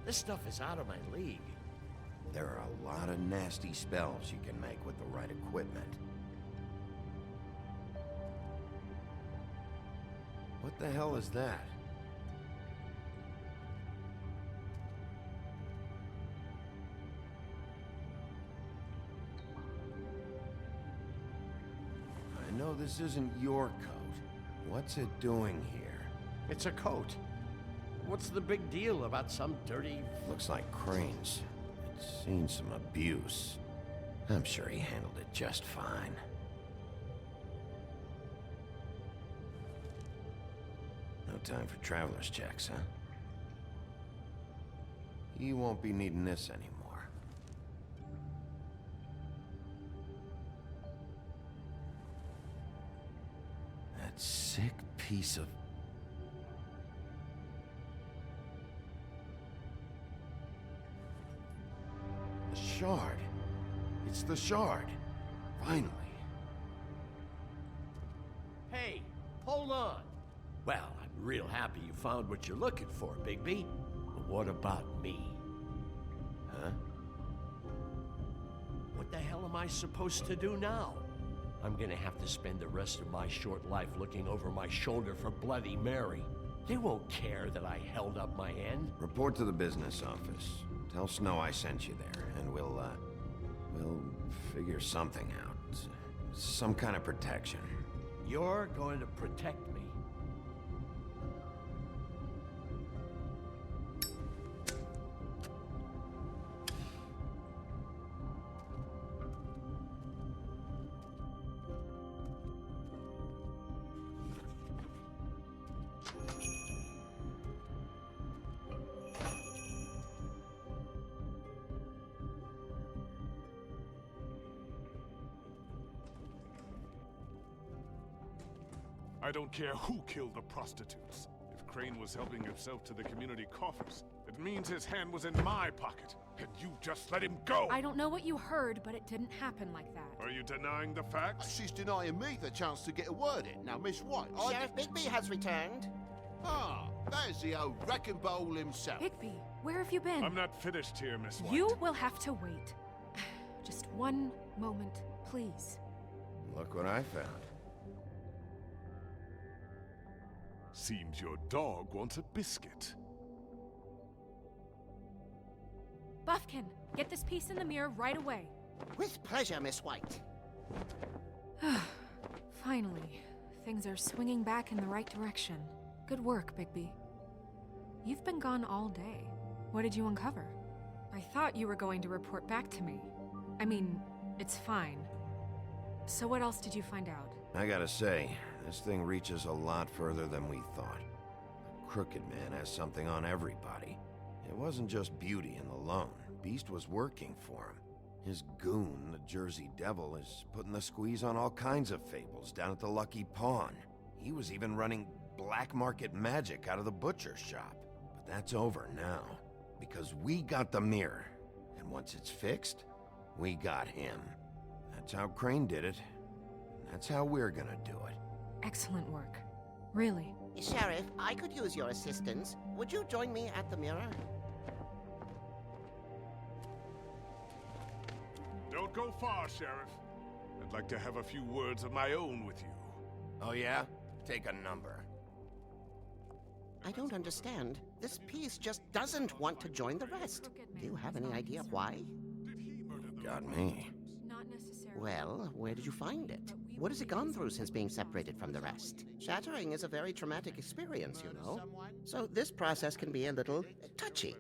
This stuff is out of my league. There are a lot of nasty spells you can make with the right equipment. What the hell is that? I know this isn't your coat. What's it doing here? It's a coat. What's the big deal about some dirty... Looks like Crane's. It's seen some abuse. I'm sure he handled it just fine. No time for traveler's checks, huh? You won't be needing this anymore. That sick piece of... The shard. It's the shard. Finally. Hey, hold on. Well, I'm real happy you found what you're looking for, Bigby. But what about me? Huh? What the hell am I supposed to do now? I'm gonna have to spend the rest of my short life looking over my shoulder for Bloody Mary. They won't care that I held up my end. Report to the business office. Tell Snow I sent you there, and we'll figure something out. Some kind of protection. You're going to protect me. I don't care who killed the prostitutes. If Crane was helping himself to the community coffers, it means his hand was in my pocket, and you just let him go! I don't know what you heard, but it didn't happen like that. Are you denying the facts? She's denying me the chance to get a word in. Now, Miss White, Sheriff Bigby has returned. Ah, there's the old wrecking ball himself. Bigby, where have you been? I'm not finished here, Miss White. You will have to wait. Just one moment, please. Look what I found. Seems your dog wants a biscuit. Buffkin, get this piece in the mirror right away. With pleasure, Miss White. Finally, things are swinging back in the right direction. Good work, Bigby. You've been gone all day. What did you uncover? I thought you were going to report back to me. I mean, it's fine. So what else did you find out? I gotta say, this thing reaches a lot further than we thought. The Crooked Man has something on everybody. It wasn't just Beauty and the Lone. Beast was working for him. His goon, the Jersey Devil, is putting the squeeze on all kinds of Fables down at the Lucky Pawn. He was even running black market magic out of the butcher shop. But that's over now, because we got the mirror. And once it's fixed, we got him. That's how Crane did it. That's how we're gonna do it. Excellent work. Really. Sheriff, I could use your assistance. Would you join me at the mirror? Don't go far, Sheriff. And I'd like to have a few words of my own with you. Oh yeah? Take a number. I don't understand. This piece just doesn't want to join the rest. Do you have any idea why? Got me. Not necessarily. Well, where did you find it? What has it gone through since being separated from the rest? Shattering is a very traumatic experience, you know. So this process can be a little touchy.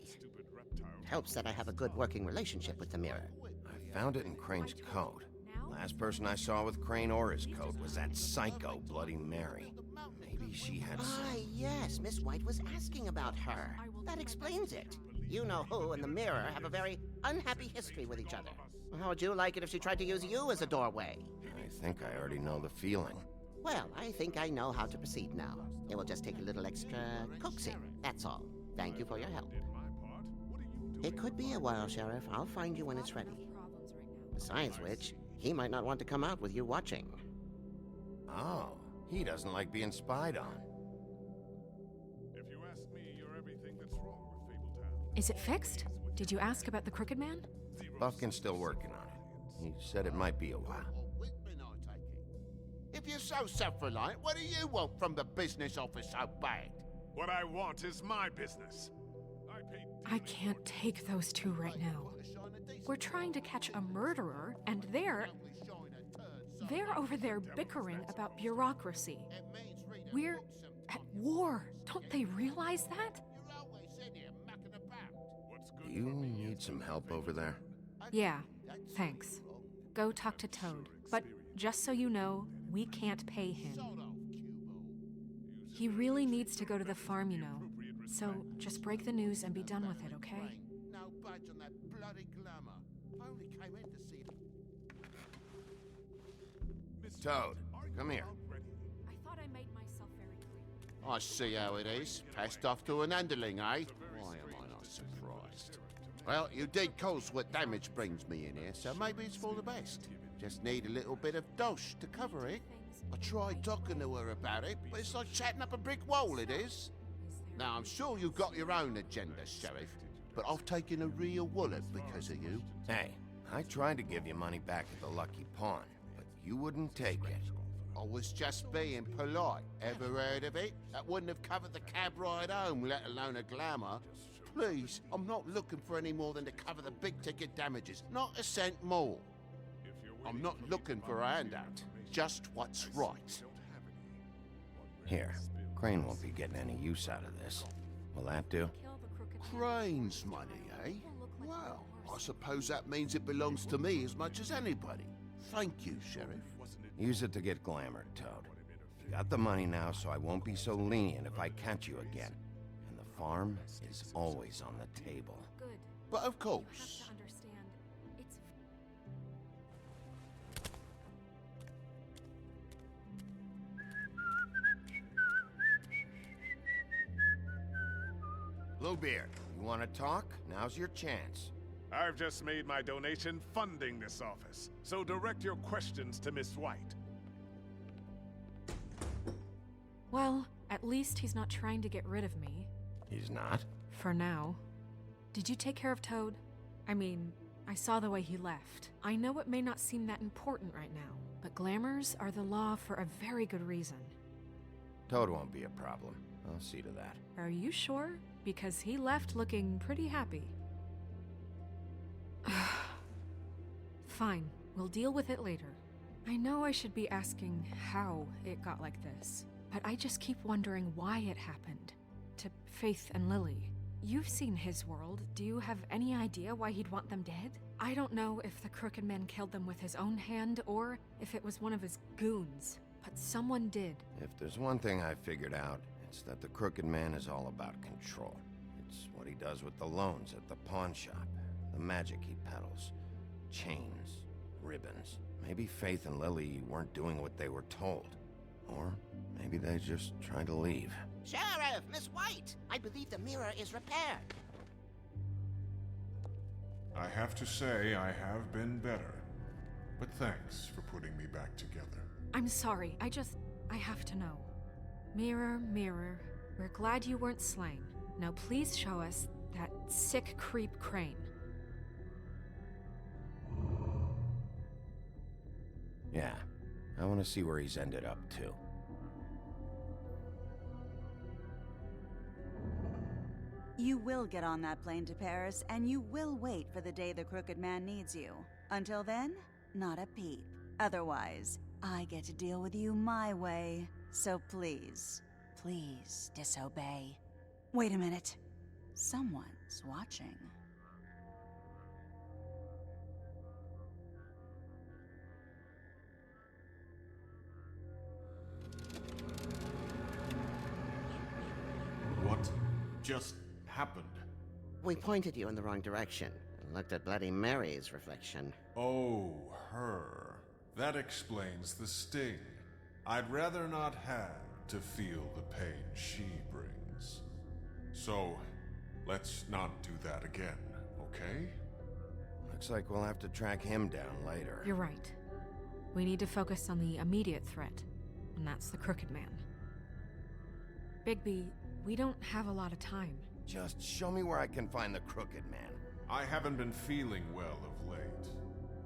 It helps that I have a good working relationship with the mirror. I found it in Crane's coat. Last person I saw with Crane or his coat was that psycho Bloody Mary. Maybe she had Ah, yes, Miss White was asking about her. That explains it. You know who and the mirror have a very unhappy history with each other. How would you like it if she tried to use you as a doorway? I think I already know the feeling. Well, I think I know how to proceed now. It will just take a little extra coaxing, that's all. Thank you for your help. It could be a while, Sheriff. I'll find you when it's ready. Besides which, he might not want to come out with you watching. Oh, he doesn't like being spied on. If you ask me, you're everything that's wrong with Fabletown. Is it fixed? Did you ask about the Crooked Man? Buffkin's still working on it. He said it might be a while. If you're so self-reliant, what do you want from the business office so bad? What I want is my business. I can't take those two right now. We're trying to catch a murderer, and they're over there bickering about bureaucracy. We're at war. Don't they realize that? Do you need some help over there? Yeah, thanks. Go talk to Toad. But just so you know, we can't pay him. He really needs to go to the farm, you know. So just break the news and be done with it, okay? No budge on that bloody glamour. I only came in to see Toad, come here. I thought I made myself very clear. I see how it is. Passed off to an underling, eh? Why am I not surprised? Well, you did cause what damage brings me in here, so maybe it's for the best. Just need a little bit of dosh to cover it. I tried talking to her about it, but it's like chatting up a brick wall, it is. Now, I'm sure you've got your own agenda, Sheriff, but I've taken a real wallet because of you. Hey, I tried to give you money back at the Lucky Pawn, but you wouldn't take it. I was just being polite. Ever heard of it? That wouldn't have covered the cab ride home, let alone a glamour. Please, I'm not looking for any more than to cover the big-ticket damages. Not a cent more. I'm not looking for a handout. Just what's right. Here, Crane won't be getting any use out of this. Will that do? Crane's money, eh? Well, I suppose that means it belongs to me as much as anybody. Thank you, Sheriff. Use it to get glamored, Toad. You got the money now, so I won't be so lenient if I catch you again. And the farm is always on the table. Good. But of course. To understand, it's Bluebeard, you want to talk? Now's your chance. I've just made my donation funding this office, so direct your questions to Miss White. well, at least he's not trying to get rid of me. He's not? For now. Did you take care of Toad? I mean, I saw the way he left. I know it may not seem that important right now, but glamours are the law for a very good reason. Toad won't be a problem. I'll see to that. Are you sure? Because he left looking pretty happy. Fine, we'll deal with it later. I know I should be asking how it got like this, but I just keep wondering why it happened. To Faith and Lily. You've seen his world. Do you have any idea why he'd want them dead? I don't know if the Crooked Man killed them with his own hand or if it was one of his goons, but someone did. If there's one thing I figured out, it's that the Crooked Man is all about control. It's what he does with the loans at the pawn shop, the magic he peddles, chains, ribbons. Maybe Faith and Lily weren't doing what they were told. Or maybe they just tried to leave. Sheriff, Miss White! I believe the mirror is repaired. I have to say I have been better. But thanks for putting me back together. I'm sorry, I have to know. Mirror, mirror, we're glad you weren't slain. Now please show us that sick creep Crane. Yeah, I want to see where he's ended up, too. You will get on that plane to Paris, and you will wait for the day the Crooked Man needs you. Until then, not a peep. Otherwise, I get to deal with you my way. So please, please disobey. Wait a minute. Someone's watching. What just happened? We pointed you in the wrong direction and looked at Bloody Mary's reflection. Oh, her. That explains the sting. I'd rather not have to feel the pain she brings. So, let's not do that again, okay? Looks like we'll have to track him down later. You're right. We need to focus on the immediate threat, and that's the Crooked Man. Bigby, we don't have a lot of time. Just show me where I can find the Crooked Man. I haven't been feeling well of late.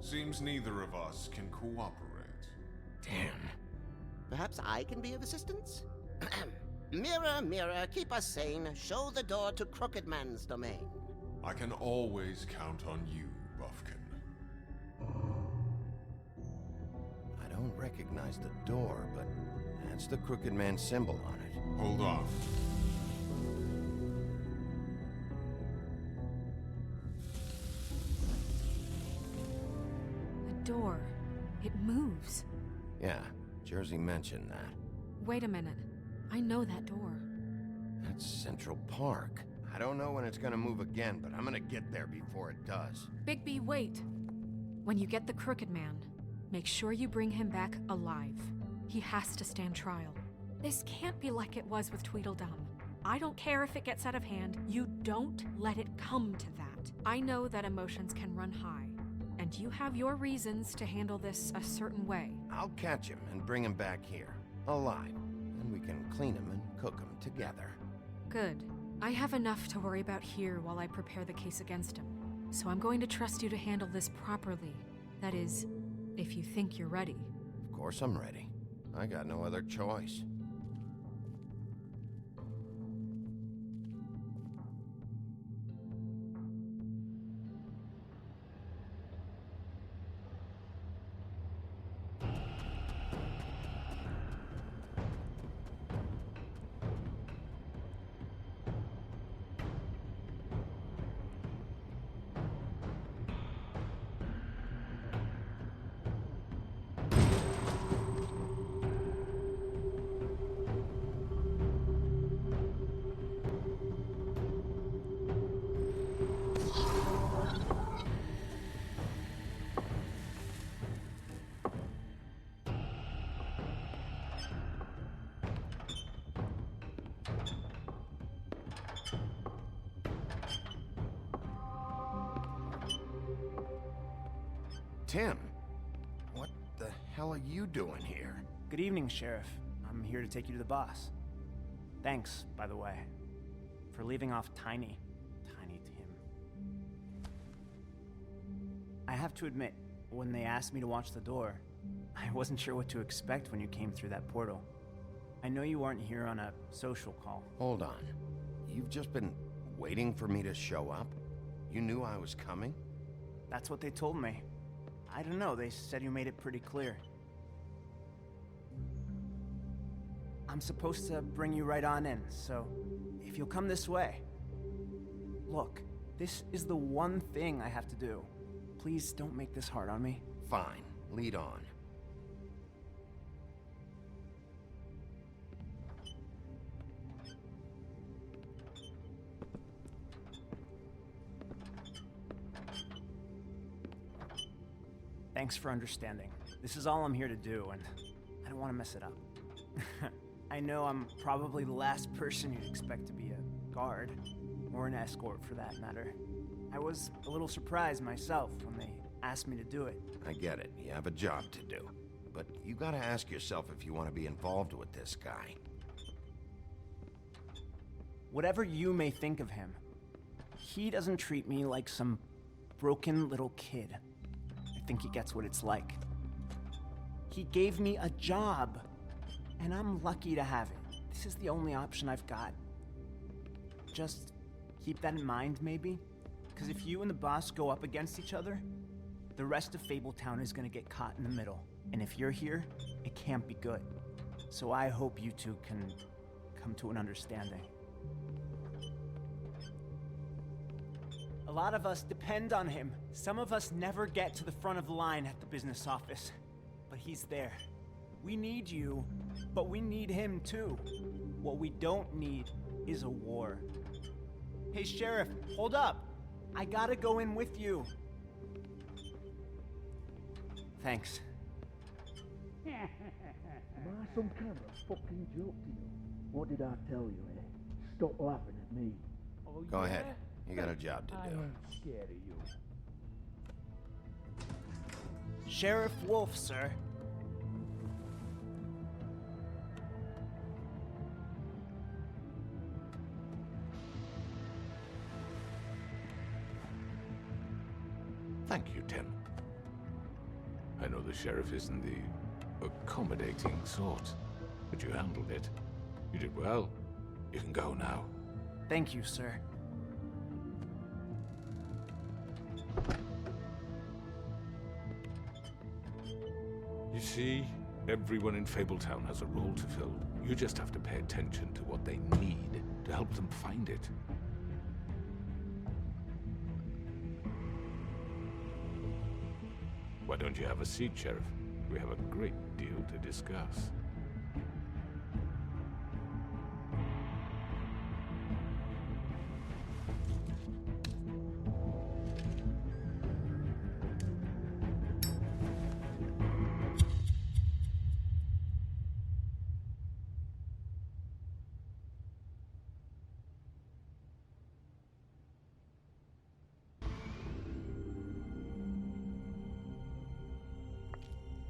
Seems neither of us can cooperate. Damn. Perhaps I can be of assistance? Mirror, mirror, keep us sane. Show the door to Crooked Man's domain. I can always count on you, Buffkin. I don't recognize the door, but that's the Crooked Man symbol on it. Hold on. The door. It moves. Yeah, Jersey mentioned that. Wait a minute. I know that door. That's Central Park. I don't know when it's gonna move again, but I'm gonna get there before it does. Bigby, wait. When you get the Crooked Man, make sure you bring him back alive. He has to stand trial. This can't be like it was with Tweedledum. I don't care if it gets out of hand. You don't let it come to that. I know that emotions can run high, and you have your reasons to handle this a certain way. I'll catch him and bring him back here, alive, and we can clean him and cook him together. Good. I have enough to worry about here while I prepare the case against him. So I'm going to trust you to handle this properly. That is, if you think you're ready. Of course I'm ready. I got no other choice. Tim, what the hell are you doing here? Good evening, Sheriff. I'm here to take you to the boss. Thanks, by the way, for leaving off Tiny Tim. I have to admit, when they asked me to watch the door, I wasn't sure what to expect when you came through that portal. I know you aren't here on a social call. Hold on. You've just been waiting for me to show up? You knew I was coming? That's what they told me. I don't know, they said you made it pretty clear. I'm supposed to bring you right on in, so if you'll come this way. Look, this is the one thing I have to do. Please don't make this hard on me. Fine, lead on. Thanks for understanding. This is all I'm here to do, and I don't want to mess it up. I know I'm probably the last person you'd expect to be a guard, or an escort for that matter. I was a little surprised myself when they asked me to do it. I get it, you have a job to do. But you gotta ask yourself if you want to be involved with this guy. Whatever you may think of him, he doesn't treat me like some broken little kid. I think he gets what it's like. He gave me a job, and I'm lucky to have it. This is the only option I've got. Just keep that in mind, maybe? Because if you and the boss go up against each other, the rest of Fabletown is gonna get caught in the middle. And if you're here, it can't be good. So I hope you two can come to an understanding. A lot of us depend on him. Some of us never get to the front of the line at the business office. But he's there. We need you, but we need him too. What we don't need is a war. Hey, Sheriff, hold up. I gotta go in with you. Thanks. Am I some kind of a fucking joke to you? What did I tell you, eh? Stop laughing at me. Oh, Go ahead. You got a job to I do. ain't scared of you. Sheriff Wolf, sir. Thank you, Tim. I know the sheriff isn't the accommodating sort, but you handled it. You did well. You can go now. Thank you, sir. You see, everyone in Fabletown has a role to fill. You just have to pay attention to what they need to help them find it. Why don't you have a seat, Sheriff? We have a great deal to discuss.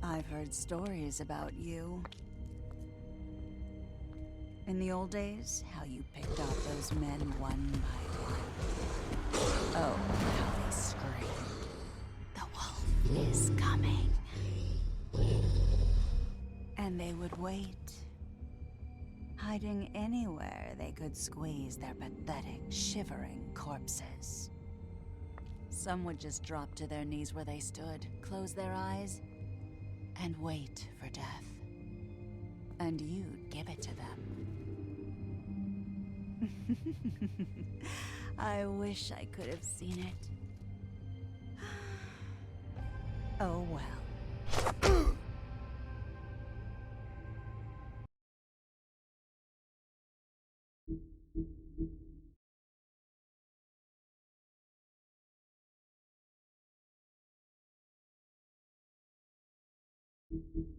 I've heard stories about you. In the old days, how you picked off those men one by one. Oh, how they screamed. The wolf is coming. And they would wait, hiding anywhere they could squeeze their pathetic, shivering corpses. Some would just drop to their knees where they stood, close their eyes, and wait for death. And you'd give it to them. I wish I could have seen it. Oh well. You